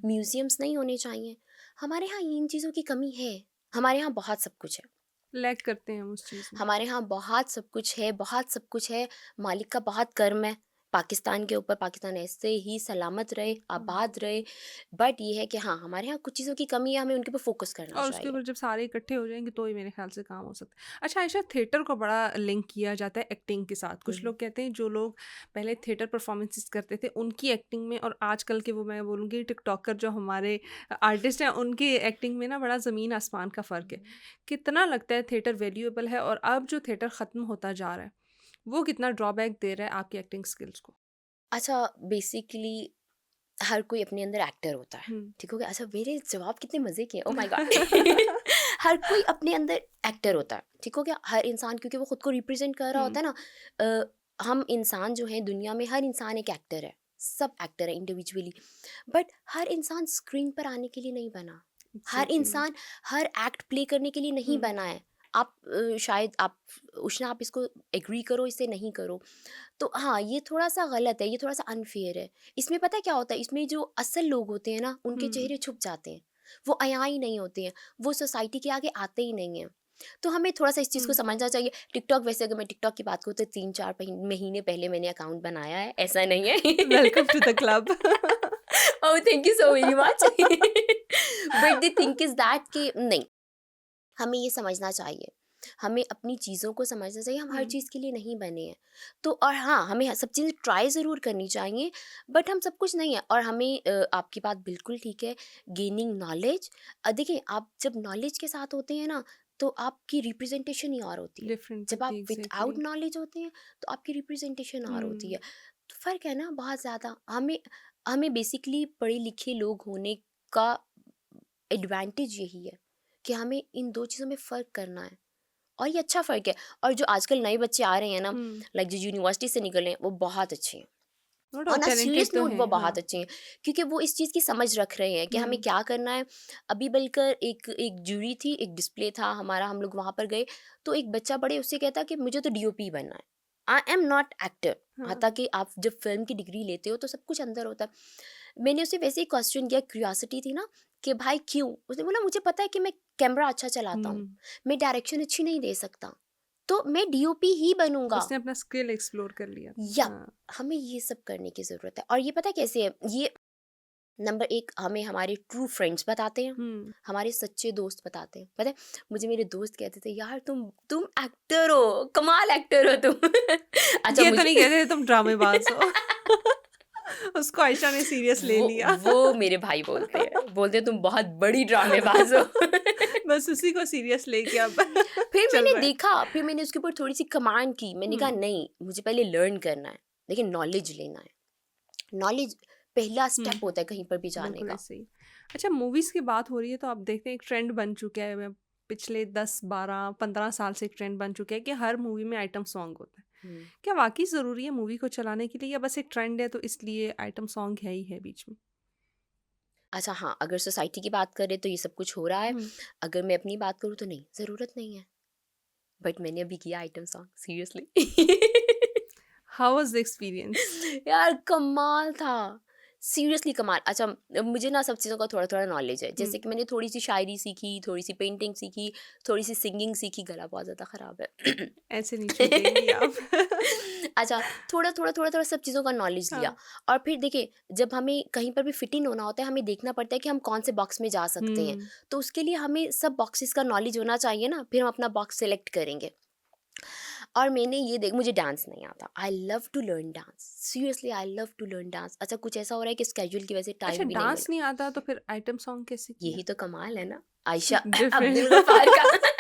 म्यूजियम्स नहीं होने चाहिए? हमारे यहाँ इन चीज़ों की कमी है। हमारे यहाँ बहुत सब कुछ है, लैग करते हैं हम उस चीज़ में। हमारे यहाँ बहुत सब कुछ है, बहुत सब कुछ है। मालिक का बहुत कर्म है पाकिस्तान के ऊपर, पाकिस्तान ऐसे ही सलामत रहे, आबाद रहे। बट ये है कि हाँ, हमारे यहाँ कुछ चीज़ों की कमी है, हमें उनके ऊपर फोकस करना और उसके चाहिए। ऊपर जब सारे इकट्ठे हो जाएंगे तो ही मेरे ख्याल से काम हो सकता है। अच्छा आयशा, थिएटर को बड़ा लिंक किया जाता है एक्टिंग के साथ। कुछ लोग कहते हैं जो लोग पहले थिएटर परफॉर्मेंसेस करते थे उनकी एक्टिंग में और आजकल के वो मैं बोलूँगी टिकटॉकर जो हमारे आर्टिस्ट हैं उनकी एक्टिंग में ना बड़ा ज़मीन आसमान का फ़र्क है। कितना लगता है थिएटर वैल्यूएबल है, और अब जो थिएटर ख़त्म होता जा रहा है वो कितना ड्रॉबैक दे रहा है आपकी एक्टिंग स्किल्स को? अच्छा, बेसिकली हर कोई अपने अंदर एक्टर होता है, हम्म ठीक हो गया। अच्छा, मेरे जवाब कितने मज़े के हैं, ओ माय गॉड। हर कोई अपने अंदर एक्टर होता है, ठीक हो गया। हर इंसान क्योंकि वो खुद को रिप्रेजेंट कर रहा होता है ना, हम इंसान जो हैं दुनिया में, हर इंसान एक एक्टर है, सब एक्टर है इंडिविजुअली। बट हर इंसान स्क्रीन पर आने के लिए नहीं बना, हर एग्जैक्टली। इंसान हर एक्ट प्ले करने के लिए नहीं बना है। आप शायद आप उष्णा, आप इसको एग्री करो, इससे नहीं करो, तो हाँ, ये थोड़ा-सा गलत है, ये थोड़ा-सा अनफ़ेयर है। इसमें पता है क्या होता है, इसमें जो असल लोग होते हैं ना, उनके चेहरे छुप जाते हैं। वो अयाँ ही नहीं होते हैं, वो सोसाइटी के आगे आते ही नहीं हैं। तो हमें थोड़ा-सा इस चीज़ को समझना चाहिए। टिकटॉक, वैसे अगर मैं टिकटॉक की बात करूँ तो 3-4 महीने पहले मैंने अकाउंट बनाया है, ऐसा नहीं है। Welcome to the club. Oh, thank you so very much. But the thing is that कि नहीं, हमें ये समझना चाहिए, हमें अपनी चीज़ों को समझना चाहिए, हम हर चीज़ के लिए नहीं बने हैं। तो और हाँ, हमें सब चीज़ें ट्राई ज़रूर करनी चाहिए, बट हम सब कुछ नहीं है। और हमें आपकी बात बिल्कुल ठीक है, गेनिंग नॉलेज। देखिए आप जब नॉलेज के साथ होते हैं ना, तो आपकी रिप्रेजेंटेशन ही और होती है। डिफरेंट जब होती आप है, विदाउट एग्जैक्टली। नॉलेज होते हैं तो आपकी रिप्रेजेंटेशन और होती है। हम्म तो फ़र्क है ना बहुत ज़्यादा। हमें हमें बेसिकली पढ़े लिखे लोग होने का एडवांटेज यही है कि हमें इन दो चीज़ों में फ़र्क करना है, और ये अच्छा फ़र्क है। और जो आजकल नए बच्चे आ रहे हैं ना, लाइक जो यूनिवर्सिटी से निकले हैं, वो बहुत अच्छे हैं। नो और ना टैलेंटेड सीरियस तो नोट है, वो हाँ। बहुत अच्छे हैं, क्योंकि वो इस चीज़ की समझ रख रहे हैं कि हमें क्या करना है। अभी बल्कि एक जूरी थी, एक डिस्प्ले था हमारा, हम लोग वहाँ पर गए, तो एक बच्चा बड़े उससे कहता कि मुझे तो डीओपी बनना है, आई एम नॉट एक्टर। हाँ हालांकि आप जब फिल्म की डिग्री लेते हो तो सब कुछ अंदर होता है। मैंने उसे वैसे ही क्वेश्चन किया, क्यूरियोसिटी थी ना, कि भाई क्यों? उसने बोला मुझे पता है कि मैं कैमरा अच्छा चलाता हूँ, मैं डायरेक्शन अच्छी नहीं दे सकता, तो मैं डीओपी ही बनूंगा। उसने अपना स्किल एक्सप्लोर कर लिया। या हाँ हमें ये सब करने की ज़रूरत है। और ये पता है कैसे है, ये नंबर एक हमें हमारे ट्रू फ्रेंड्स बताते हैं, हमारे सच्चे दोस्त बताते हैं। पता है, मुझे मेरे दोस्त कहते थे यार तुम एक्टर हो, कमाल एक्टर हो तुम। अच्छा ये तो नहीं मुझे कहते तुम ड्रामेबाज हो। उसको आयशा ने सीरियस ले वो लिया। वो मेरे भाई बोलते हैं तुम बहुत बड़ी ड्रामेबाज हो। बस उसी को सीरियस लेके अब फिर चल मैंने रहा है। देखा, फिर मैंने उसके ऊपर थोड़ी सी कमांड की, मैंने कहा नहीं, मुझे पहले लर्न करना है, लेकिन नॉलेज लेना है। नॉलेज पहला स्टेप होता है कहीं पर भी जाने बिल्कुल का। ऐसे ही। अच्छा, मूवीज़ की बात हो रही है तो आप देखते हैं एक ट्रेंड बन चुका है, पिछले 10 12 15 साल से एक ट्रेंड बन चुका है कि हर मूवी में आइटम सॉन्ग होता है। हम्म। क्या वाकई ज़रूरी है मूवी को चलाने के लिए, या बस एक ट्रेंड है तो इसलिए आइटम सॉन्ग है ही है बीच में? अच्छा हाँ, अगर सोसाइटी की बात करें तो ये सब कुछ हो रहा है। अगर मैं अपनी बात करूँ तो नहीं, ज़रूरत नहीं है। बट मैंने अभी किया item song, seriously. How was the experience? यार कमाल था, सीरियसली कमाल। अच्छा मुझे ना सब चीज़ों का थोड़ा थोड़ा नॉलेज है, जैसे कि मैंने थोड़ी सी शायरी सीखी, थोड़ी सी पेंटिंग सीखी, थोड़ी सी सिंगिंग सीखी। गला बहुत ज़्यादा ख़राब है। ऐसे नहीं छूटेंगी आप। अच्छा, थोड़ा सब चीज़ों का नॉलेज लिया। और फिर देखिए, जब हमें कहीं पर भी फिट इन होना होता है, हमें देखना पड़ता है कि हम कौन से बॉक्स में जा सकते हैं। तो उसके लिए हमें सब बॉक्सेस का नॉलेज होना चाहिए ना, फिर हम अपना बॉक्स सेलेक्ट करेंगे। और मैंने ये देख, मुझे डांस नहीं आता। I love to learn dance, seriously I love to learn dance. अच्छा, कुछ ऐसा हो रहा है कि स्केड्यूल की वजह से अच्छा, टाइम भी नहीं मिल डांस नहीं आता तो फिर आइटम सॉन्ग कैसे रहा। यही किया? तो कमाल है ना आयशा डिफरेंट। अब्दुल गफ्फार का।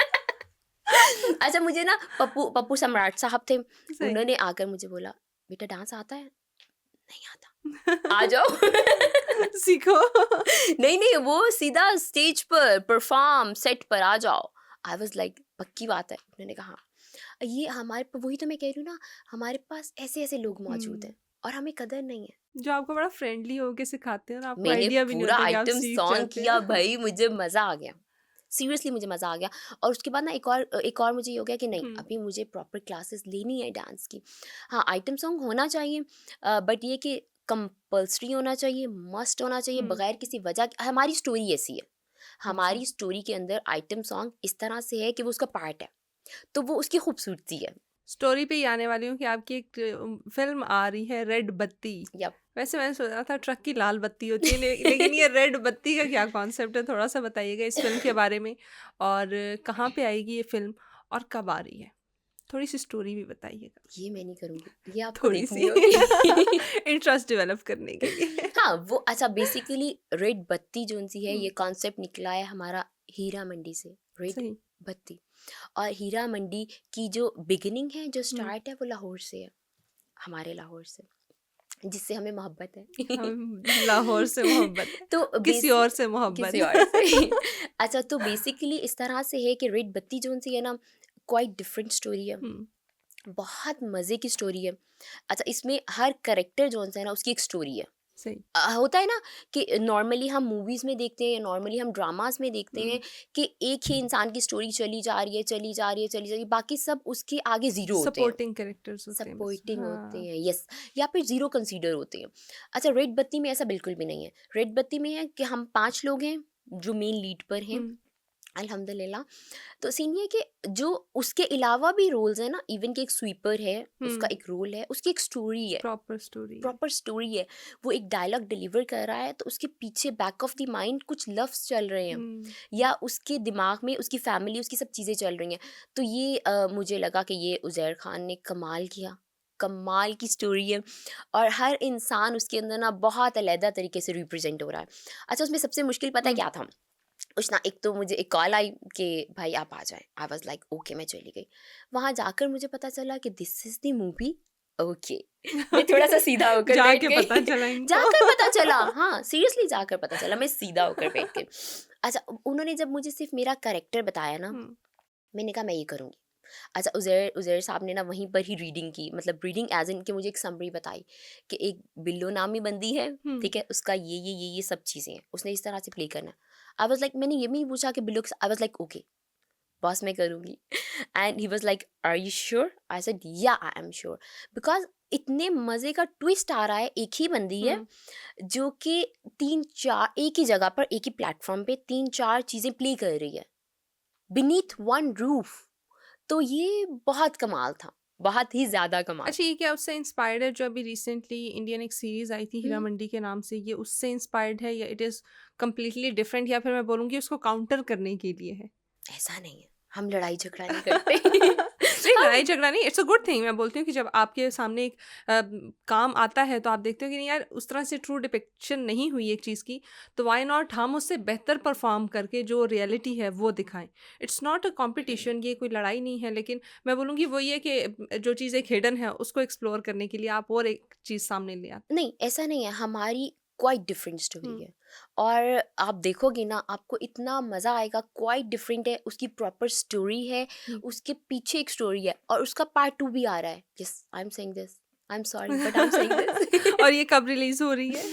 अच्छा, मुझे ना पप्पू पप्पू सम्राट साहब थे, सही। उन्होंने आकर मुझे बोला, बेटा डांस आता है? नहीं आता। आ जाओ। सीखो। नहीं नहीं, वो सीधा स्टेज पर परफॉर्म, सेट पर आ जाओ। आई वाज लाइक पक्की बात है? उन्होंने कहा हाँ। ये वही तो मैं कह रही हूँ ना, हमारे पास ऐसे ऐसे लोग मौजूद हैं और हमें कदर नहीं है। जो आपको बड़ा फ्रेंडली होके सिखाते हैं और आपको मैंने आइडिया भी नहीं पूरा होता कि आप आइटम सीख सॉन्ग जाते किया हैं। भाई, मुझे मज़ा आ गया, सीरियसली मुझे मज़ा आ गया। और उसके बाद ना एक और मुझे ये हो गया कि नहीं, अभी मुझे प्रॉपर क्लासेस लेनी है डांस की। हाँ, आइटम सॉन्ग होना चाहिए, बट ये कि कंपल्सरी होना चाहिए, मस्ट होना चाहिए, बगैर किसी वजह के। हमारी स्टोरी ऐसी है, हमारी स्टोरी के अंदर आइटम सॉन्ग इस तरह से है कि वो उसका पार्ट है, तो वो उसकी खूबसूरती है। स्टोरी पे ही आने वाली हूँ कि आपकी एक फिल्म आ रही है रेड बत्ती। यप। वैसे मैंने सोचा था ट्रक की लाल बत्ती होती है, लेकिन ये रेड बत्ती का क्या कॉन्सेप्ट है? थोड़ा सा बताइएगा इस फिल्म के बारे में, और कहाँ पे आएगी ये फिल्म और कब आ रही है? थोड़ी सी स्टोरी भी बताइएगा। ये मैं नहीं करूँगी, ये आपको थोड़ी देखनी सी होगी। इंटरेस्ट डेवलप करने के लिए। हाँ, वो अच्छा, बेसिकली रेड बत्ती जोन सी है, हम्म, ये कॉन्सेप्ट निकला है हमारा हीरा मंडी से। रेड सही। बत्ती, और हीरा मंडी की जो बिगिनिंग है, जो हम्म, स्टार्ट है, वो लाहौर से है, हमारे लाहौर से, जिससे हमें मोहब्बत है। हम लाहौर से मोहब्बत है, तो किसी और से मोहब्बत किसी और से। अच्छा, तो बेसिकली इस तरह से है कि रेड बत्ती जोन सी है ना, क्वाइट डिफरेंट स्टोरी है, हम्म, बहुत मज़े की स्टोरी है। अच्छा, इसमें हर करेक्टर जोन सा है ना, उसकी एक स्टोरी है। सही। होता है ना कि नॉर्मली हम मूवीज़ में देखते हैं या नॉर्मली हम ड्रामास में देखते हैं कि एक ही इंसान की स्टोरी चली जा रही है, चली जा रही है, चली जा रही है, बाकी सब उसके आगे ज़ीरो होते हैं, सपोर्टिंग कैरेक्टर्स होते हैं बस, सपोर्टिंग होते हाँ। हैं, यस, या फिर ज़ीरो कंसीडर होते हैं। अच्छा, रेड बत्ती में ऐसा बिल्कुल भी नहीं है। रेड बत्ती में है कि हम 5 लोग हैं जो मेन लीड पर हैं, हम्म, अल्हम्दुलिल्लाह। तो सीन ये है कि जो उसके अलावा भी रोल्स हैं ना, इवन कि एक स्वीपर है, उसका एक रोल है, उसकी एक स्टोरी है, प्रॉपर स्टोरी है। प्रॉपर स्टोरी है। वो एक डायलॉग डिलीवर कर रहा है, तो उसके पीछे बैक ऑफ द माइंड कुछ लफ्ज़ चल रहे हैं, हम्म, या उसके दिमाग में उसकी फैमिली, उसकी सब चीज़ें चल रही हैं। तो ये मुझे लगा कि ये उज़ैर खान ने कमाल किया, कमाल की स्टोरी है, और हर इंसान उसके अंदर ना बहुत अलहदा तरीके से रिप्रेजेंट हो रहा है। अच्छा, उसमें सबसे मुश्किल पता है क्या था? उस ना, एक तो मुझे एक कॉल आई कि भाई आप आ जाएं। आई वाज लाइक ओके, मैं चली गई। वहाँ जाकर मुझे पता चला कि this is the movie. Okay, मैं थोड़ा सा सीधा होकर बैठ जाके गई। पता चला इनको। जाकर पता चला, हाँ सीरियसली जाकर पता चला, मैं सीधा होकर बैठ गई। अच्छा, उन्होंने जब मुझे सिर्फ मेरा कैरेक्टर बताया ना, हम्म, मैंने कहा मैं ये करूँगी। अच्छा, उज़ैर उज़ैर साहब ने ना वहीं पर ही रीडिंग की, मतलब रीडिंग एज़ इन कि मुझे एक समरी बताई कि एक बिल्लो नामी बंदी है, हम्म, ठीक है? उसका ये सब चीज़ें हैं, उसने इस तरह से प्ले करना है। आई वाज़ लाइक, मैंने ये भी नहीं पूछा कि Billo, I was like okay, boss मैं करूँगी। And he was like are you sure? I said yeah I am sure, because इतने मज़े का ट्विस्ट आ रहा है। एक ही बंदी है हम्म। जो कि 3-4 एक ही जगह पर, एक ही प्लेटफ़ॉर्म पे 3-4 चीज़ें प्ले कर रही है, बीनीथ वन रूफ। तो ये बहुत कमाल था, बहुत ही ज़्यादा कमाल। अच्छा, ये क्या उससे इंस्पायर्ड है जो अभी रिसेंटली इंडियन एक सीरीज आई थी हीरा हुँ, मंडी के नाम से? ये उससे इंस्पायर्ड है या इट इज़ कम्प्लीटली डिफरेंट, या फिर मैं बोलूँगी उसको काउंटर करने के लिए है? ऐसा नहीं है, हम लड़ाई झगड़ा नहीं करते। नहीं, लड़ाई हम झगड़ा नहीं, इट्स अ गुड थिंग। मैं बोलती हूँ कि जब आपके सामने एक काम आता है तो आप देखते हो कि नहीं यार, उस तरह से ट्रू डिपिक्शन नहीं हुई एक चीज़ की, तो व्हाई नॉट हम उससे बेहतर परफॉर्म करके जो रियलिटी है वो दिखाएं। इट्स नॉट अ कॉम्पिटिशन, ये कोई लड़ाई नहीं है, लेकिन मैं बोलूँगी वो ये कि जो चीज़ एक हिडन है उसको एक्सप्लोर करने के लिए आप और एक चीज़ सामने ले आते। नहीं, ऐसा नहीं है, हमारी क्वाइट डिफरेंट स्टोरी हम्म, है, और आप देखोगे ना, आपको इतना मज़ा आएगा। क्वाइट डिफरेंट है, उसकी प्रॉपर स्टोरी है, हम्म। उसके पीछे एक स्टोरी है, और उसका पार्ट 2 भी आ रहा है। Yes, I am saying this, I am sorry but I am saying this. और ये कब रिलीज हो रही है?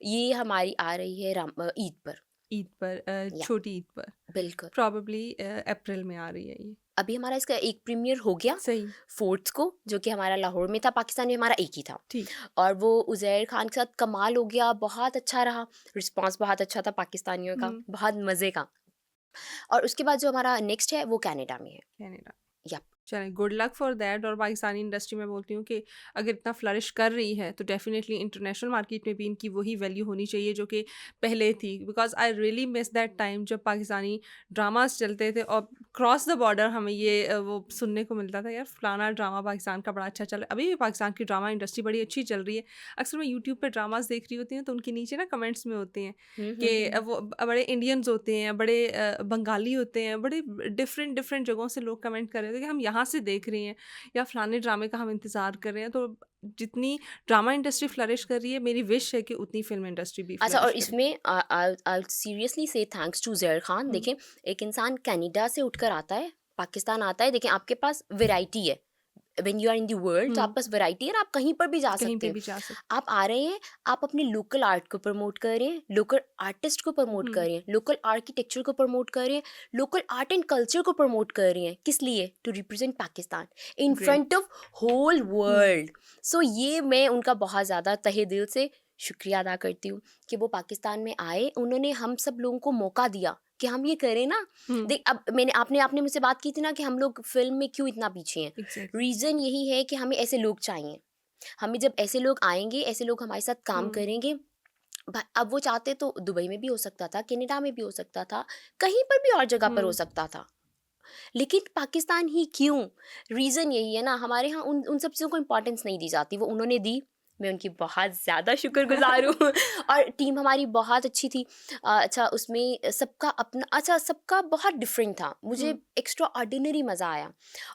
ये हमारी आ रही है ईद पर। ईद पर, या छोटी ईद पर। बिल्कुल। प्रॉबेबली अप्रैल में आ रही है ये। अभी हमारा इसका एक प्रीमियर हो गया सही। 4th को, जो कि हमारा लाहौर में था। पाकिस्तान में हमारा एक ही था, ठीक। और वो उज़ैर खान के साथ कमाल हो गया, बहुत अच्छा रहा, रिस्पॉन्स बहुत अच्छा था पाकिस्तानियों का, हम्म, बहुत मज़े का। और उसके बाद जो हमारा नेक्स्ट है वो कनाडा में है। कनाडा। या चलें, गुड लक फॉर दैट। और पाकिस्तानी इंडस्ट्री में बोलती हूँ कि अगर इतना फ्लरिश कर रही है तो डेफिनेटली इंटरनेशनल मार्केट में भी इनकी वही वैल्यू होनी चाहिए जो कि पहले थी। Because I really miss that time जब पाकिस्तानी ड्रामास चलते थे और क्रॉस द बॉर्डर हमें ये वो सुनने को मिलता था, यार फलाना ड्रामा पाकिस्तान का बड़ा अच्छा चल रहा है। अभी भी पाकिस्तान की ड्रामा इंडस्ट्री बड़ी अच्छी चल रही है। अक्सर मैं यूट्यूब पर ड्रामास देख रही होती हूँ तो उनके नीचे ना कमेंट्स में होते हैं कि वो बड़े इंडियंस होते हैं, बड़े बंगाली होते हैं, बड़े डिफरेंट डिफरेंट जगहों से लोग कमेंट कर रहे थे कि हम यहाँ से देख रहे हैं या फलाने ड्रामे का हम इंतज़ार कर रहे हैं। तो जितनी ड्रामा इंडस्ट्री फ्लरिश कर रही है, मेरी विश है कि उतनी फिल्म इंडस्ट्री भी अच्छा, और फ्लरिश करे। इसमें आई सीरियसली से थैंक्स टू ज़ैर खान। देखें, एक इंसान कनाडा से उठकर आता है, पाकिस्तान आता है, देखें आपके पास वैरायटी है। When you are in the world, तो आपके पास वैरायटी है और आप कहीं पर भी जा कहीं सकते पे हैं। भी जा सकते। आप आ रहे हैं, आप अपने लोकल आर्ट को प्रमोट कर रहे हैं, लोकल आर्टिस्ट को प्रमोट कर रहे हैं, लोकल आर्किटेक्चर को प्रमोट कर रहे हैं, लोकल आर्ट एंड कल्चर को प्रमोट कर रहे हैं। किस लिए? To represent Pakistan in great. Front of whole world. So ये मैं उनका बहुत ज़्यादा तहे दिल से शुक्रिया अदा करती हूँ कि वो पाकिस्तान में आए, उन्होंने हम सब लोगों को मौका दिया कि हम ये करें ना। देख, अब आपने आपने मुझसे बात की थी ना कि हम लोग फिल्म में क्यों इतना पीछे हैं। एग्जैक्टली। रीज़न यही है कि हमें ऐसे लोग चाहिए। हमें जब ऐसे लोग आएंगे, ऐसे लोग हमारे साथ काम करेंगे। अब वो चाहते तो दुबई में भी हो सकता था, कनाडा में भी हो सकता था, कहीं पर भी और जगह पर हो सकता था, लेकिन पाकिस्तान ही क्यों? रीज़न यही है ना, हमारे यहाँ उन उन सब चीज़ों को इम्पोर्टेंस नहीं दी जाती। वो उन्होंने दी, मैं उनकी बहुत ज़्यादा शुक्रगुजार हूँ। और टीम हमारी बहुत अच्छी थी। अच्छा, उसमें सबका अपना, अच्छा सबका बहुत डिफरेंट था। मुझे एक्स्ट्रा ऑर्डिनरी मज़ा आया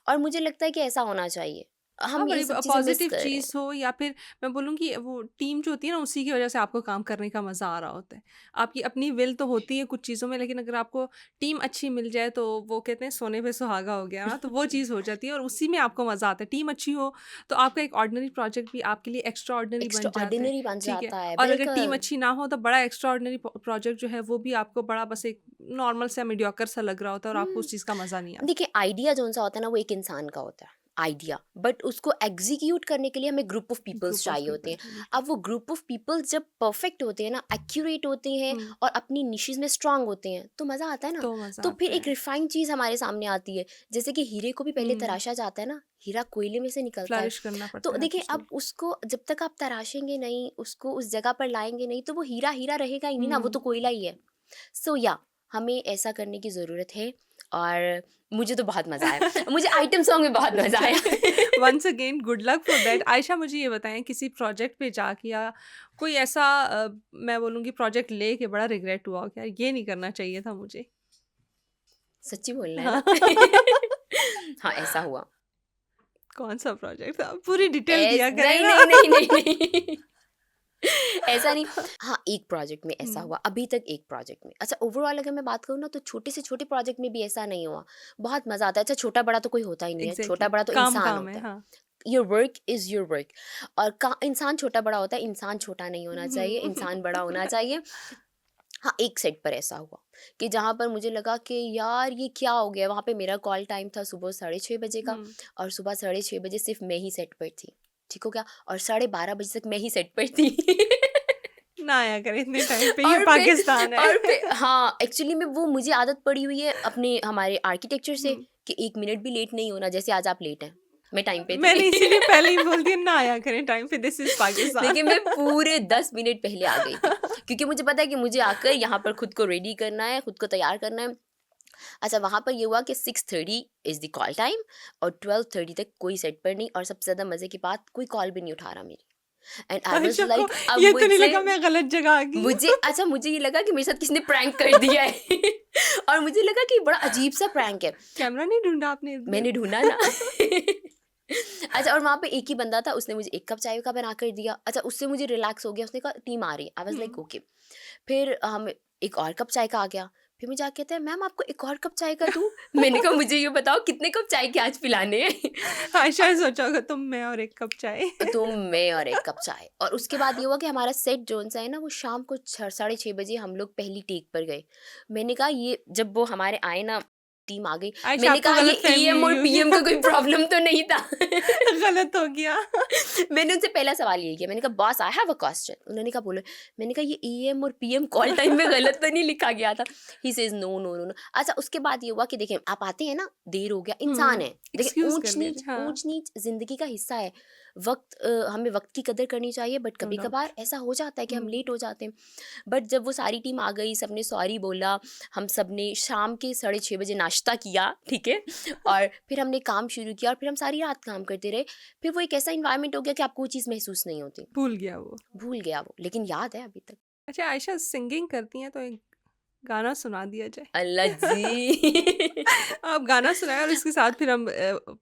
और मुझे लगता है कि ऐसा होना चाहिए। हाँ, हम ये बड़ी सब चीज़ें मिस पॉजिटिव कर रहे हैं। चीज़ हो या फिर मैं बोलूँगी वो टीम जो होती है ना, उसी की वजह से आपको काम करने का मज़ा आ रहा होता है। आपकी अपनी विल तो होती है कुछ चीज़ों में, लेकिन अगर आपको टीम अच्छी मिल जाए तो वो कहते हैं सोने पे सुहागा हो गया ना, तो वो चीज़ हो जाती है और उसी में आपको मज़ा आता है। टीम अच्छी हो तो आपका एक ऑर्डिनरी प्रोजेक्ट भी आपके लिए एक्स्ट्रा ऑर्डिनरी बन एक्स्ट्रा जाता है। ऑर्डिनरी बन ठीक है। जाता है, और अगर टीम बिल्कुल। अच्छी ना हो तो बड़ा एक्स्ट्रा ऑर्डिनरी प्रोजेक्ट जो है वो भी आपको बड़ा बस एक नॉर्मल सा मीडियोकर सा लग रहा होता है और आपको उस चीज़ का मज़ा नहीं आता। देखिए, आइडिया जो सा होता है ना, वो एक इंसान का होता है आइडिया, बट उसको एग्जीक्यूट करने के लिए हमें group of peoples group of चाहिए होते पीपल हैं। चाहिए। अब वो ग्रुप ऑफ पीपल्स जब परफेक्ट होते हैं ना, एक्यूरेट होते हैं हम्म, और अपनी निशेस में स्ट्रांग होते हैं, तो मज़ा आता है ना। तो मज़ा तो फिर आता एक है। रिफाइंड चीज़ हमारे सामने आती है। जैसे कि हीरे को भी पहले हम्म, तराशा जाता है ना, हीरा कोयले में से निकलता है। फ्लरिश करना तो पड़ता है हर देखिए, चीज़ को। अब उसको जब तक आप तराशेंगे नहीं, उसको उस जगह पर लाएंगे नहीं, तो वो हीरा हीरा रहेगा ही नहीं ना, वो तो कोयला ही है। सो या हमें ऐसा करने की ज़रूरत है। और मुझे तो बहुत मज़ा आया, मुझे आइटम सॉन्ग में बहुत मज़ा आया। Once again good luck for that. Ayesha, मुझे ये बताएं, किसी प्रोजेक्ट पे जाके या कोई ऐसा मैं बोलूँगी प्रोजेक्ट ले के बड़ा रिग्रेट हुआ हो कि यार ये नहीं करना चाहिए था मुझे? सच्ची बोलना है हाँ। ना। हाँ, ऐसा हुआ। कौन सा प्रोजेक्ट था? पूरी डिटेल दिया करें नहीं ना। नहीं नहीं नहीं नहीं। ऐसा नहीं। हाँ, एक प्रोजेक्ट में ऐसा हम्म, हुआ, अभी तक एक प्रोजेक्ट में। अच्छा, ओवरऑल अगर मैं बात करूँ ना, तो छोटे से छोटे प्रोजेक्ट में भी ऐसा नहीं हुआ। बहुत मज़ा आता है। अच्छा, छोटा बड़ा तो कोई होता ही नहीं है, छोटा एग्जैक्टली। बड़ा तो काम इंसान काम है, होता है। हाँ। Your work is your work. और इंसान छोटा बड़ा होता है, इंसान छोटा नहीं होना चाहिए, इंसान बड़ा होना चाहिए। हाँ, एक सेट पर ऐसा हुआ कि जहाँ पर मुझे लगा कि यार ये क्या हो गया। वहाँ पे मेरा कॉल टाइम था सुबह 6:30 बजे का, हम्म, और सुबह 6:30 बजे सिर्फ मैं ही सेट पर थी। ठीक हो गया, और 12:30 बजे तक मैं ही सेट पर थी। ना आया करे इतने टाइम पे, ये और पाकिस्तान फिर है। और फिर हाँ, एक्चुअली में वो मुझे आदत पड़ी हुई है अपने हमारे आर्किटेक्चर से हम्म, कि 1 मिनट भी लेट नहीं होना। जैसे आज आप लेट हैं, मैं टाइम पे थी। मैंने इसीलिए पहले ही बोल दिया ना आया करें टाइम पे, दिस इज पाकिस्तान। देखिए, मैं पूरे 10 मिनट पहले आ गई थी, क्योंकि मुझे पता है कि मुझे आकर यहाँ पर खुद को रेडी करना है, खुद को तैयार करना है। अच्छा, वहाँ पर ये हुआ कि 6:30 इज़ द कॉल टाइम, और 12:30 तक कोई सेट पर नहीं, और सबसे ज़्यादा मज़े की बात, कोई कॉल भी नहीं उठा रहा मेरी। एंड आई वाज आयशा को लाइक, अब ये तो नहीं मुझसे लगा मैं गलत जगह आ गई मुझे हूँ? अच्छा, मुझे ये लगा कि मेरे साथ किसी ने प्रैंक कर दिया है। और मुझे लगा कि बड़ा अजीब सा प्रैंक है। कैमरा नहीं ढूंढा आपने इस मैंने बार? ढूँढा ना। अच्छा, और वहाँ पे एक ही बंदा था, उसने मुझे 1 कप चाय का बना कर दिया। अच्छा, उससे मुझे रिलैक्स हो गया, उसने कहा टीम आ रही है। आई वाज़ लाइक ओके। फिर हम एक और कप चाय का आ गया। फिर मुझे आके कहता है, मैम आपको एक और कप चाय का दूँ? मैंने कहा, मुझे ये बताओ कितने कप चाय के आज पिलाने हैं? आयशा ने सोचा होगा तुम, मैं और एक कप चाय। तो मैं और 1 कप चाय। और उसके बाद ये हुआ कि हमारा सेट जोन-सा है ना, वो शाम को 6 साढ़े 6 बजे हम लोग पहली टेक पर गए। मैंने कहा, ये जब वो हमारे आए ना टीम आ गई। आयशा, मैंने आपको कहा ये गलतफहमी ईएम और हुई होगी। पीएम का कोई प्रॉब्लम तो नहीं था। गलत हो गया। मैंने उनसे पहला सवाल यही किया, मैंने कहा boss I have a question. उन्होंने कहा बोलो। मैंने कहा ये ईएम और पीएम कॉल टाइम में गलत तो नहीं लिखा गया था? He says no no no no. अच्छा, उसके बाद ये हुआ कि देखिए आप आते हैं ना, देर हो गया, इंसान है, देखिए एक्सक्यूज कर लीजिए, हाँ। ऊंच नीच जिंदगी का हिस्सा है। हमें वक्त की कदर करनी चाहिए, बट नो कभी डाउट। कभार ऐसा हो जाता है कि हम लेट हो जाते हैं। बट जब वो सारी टीम आ गई, सबने सॉरी बोला, हम सब ने शाम के 6:30 बजे नाश्ता किया, ठीक है, और फिर हमने काम शुरू किया, और फिर हम सारी रात काम करते रहे। फिर वो एक ऐसा इन्वायरमेंट हो गया कि आपको वो चीज़ महसूस नहीं होती। भूल गया वो। भूल गया वो, लेकिन याद है अभी तक। अच्छा आयशा, सिंगिंग करती हैं तो एक गाना सुना दिया जाए। अल्लाह जी। आप गाना सुनाएं और इसके साथ फिर हम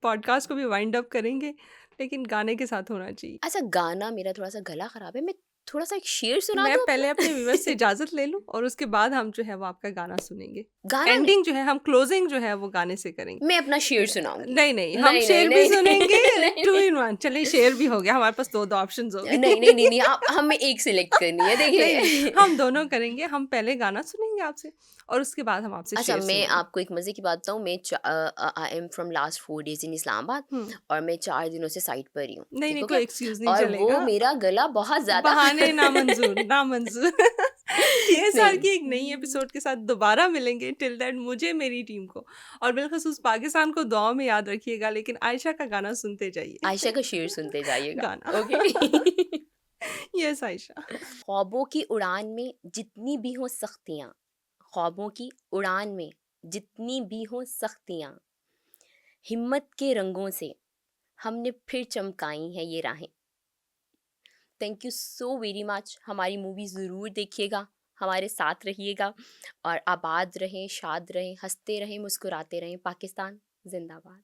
पॉडकास्ट को भी वाइंड अप करेंगे, लेकिन गाने के साथ होना चाहिए। अच्छा, गाना मेरा थोड़ा सा गला खराब है, मैं थोड़ा सा एक शेर सुना मैं दूं पहले अपना? अपने व्यूअर्स से इजाजत ले लूं और उसके बाद हम जो है वो आपका गाना सुनेंगे। गाना नहीं, एंडिंग जो है, हम क्लोजिंग जो है वो गाने से करेंगे। मैं अपना शेर सुनाऊंगी। नहीं नहीं, हम नहीं, शेर नहीं, भी नहीं, सुनेंगे। नहीं, 2 in 1। चलिए, शेर भी हो गया, हमारे पास दो ऑप्शंस हो गए। नहीं नहीं नहीं नहीं, हमें एक सिलेक्ट करनी है, नहीं नहीं, देखिए। हम दोनों करेंगे। हम पहले गाना सुनेंगे आपसे और उसके बाद हम आपसे अच्छा, शेर मैं सुनेंगे। आपको एक मज़े की बात बताऊँ। I am from last 4 days इन इस्लामाबाद, हम्म। और मैं 4 दिनों से साइट पर ही हूँ, नहीं ठीक नहीं, हो कोई गया? एक्सक्यूज नहीं और वो चलेगा। मेरा गला बहुत ज़्यादा बहाने नामंजूर, नामंजूर। सीएसआर नहीं, की एक नई एपिसोड के साथ दोबारा मिलेंगे। टिल दैट मुझे, मेरी टीम को और बिलखसूस पाकिस्तान को दुआओं में याद रखिएगा, लेकिन आयशा का गाना सुनते जाइए। आयशा का शेर सुनते जाइएगा, गाना। ओके? यस आयशा। ख्वाबों की उड़ान में जितनी भी हों सख्तियाँ, ख्वाबों की उड़ान में जितनी भी हों सख्तियाँ, हिम्मत के रंगों से हमने फिर चमकाई हैं ये राहें। Thank you so very much. हमारी मूवी ज़रूर देखिएगा, हमारे साथ रहिएगा, और आबाद रहें, शाद रहें, हंसते रहें, मुस्कुराते रहें। पाकिस्तान जिंदाबाद।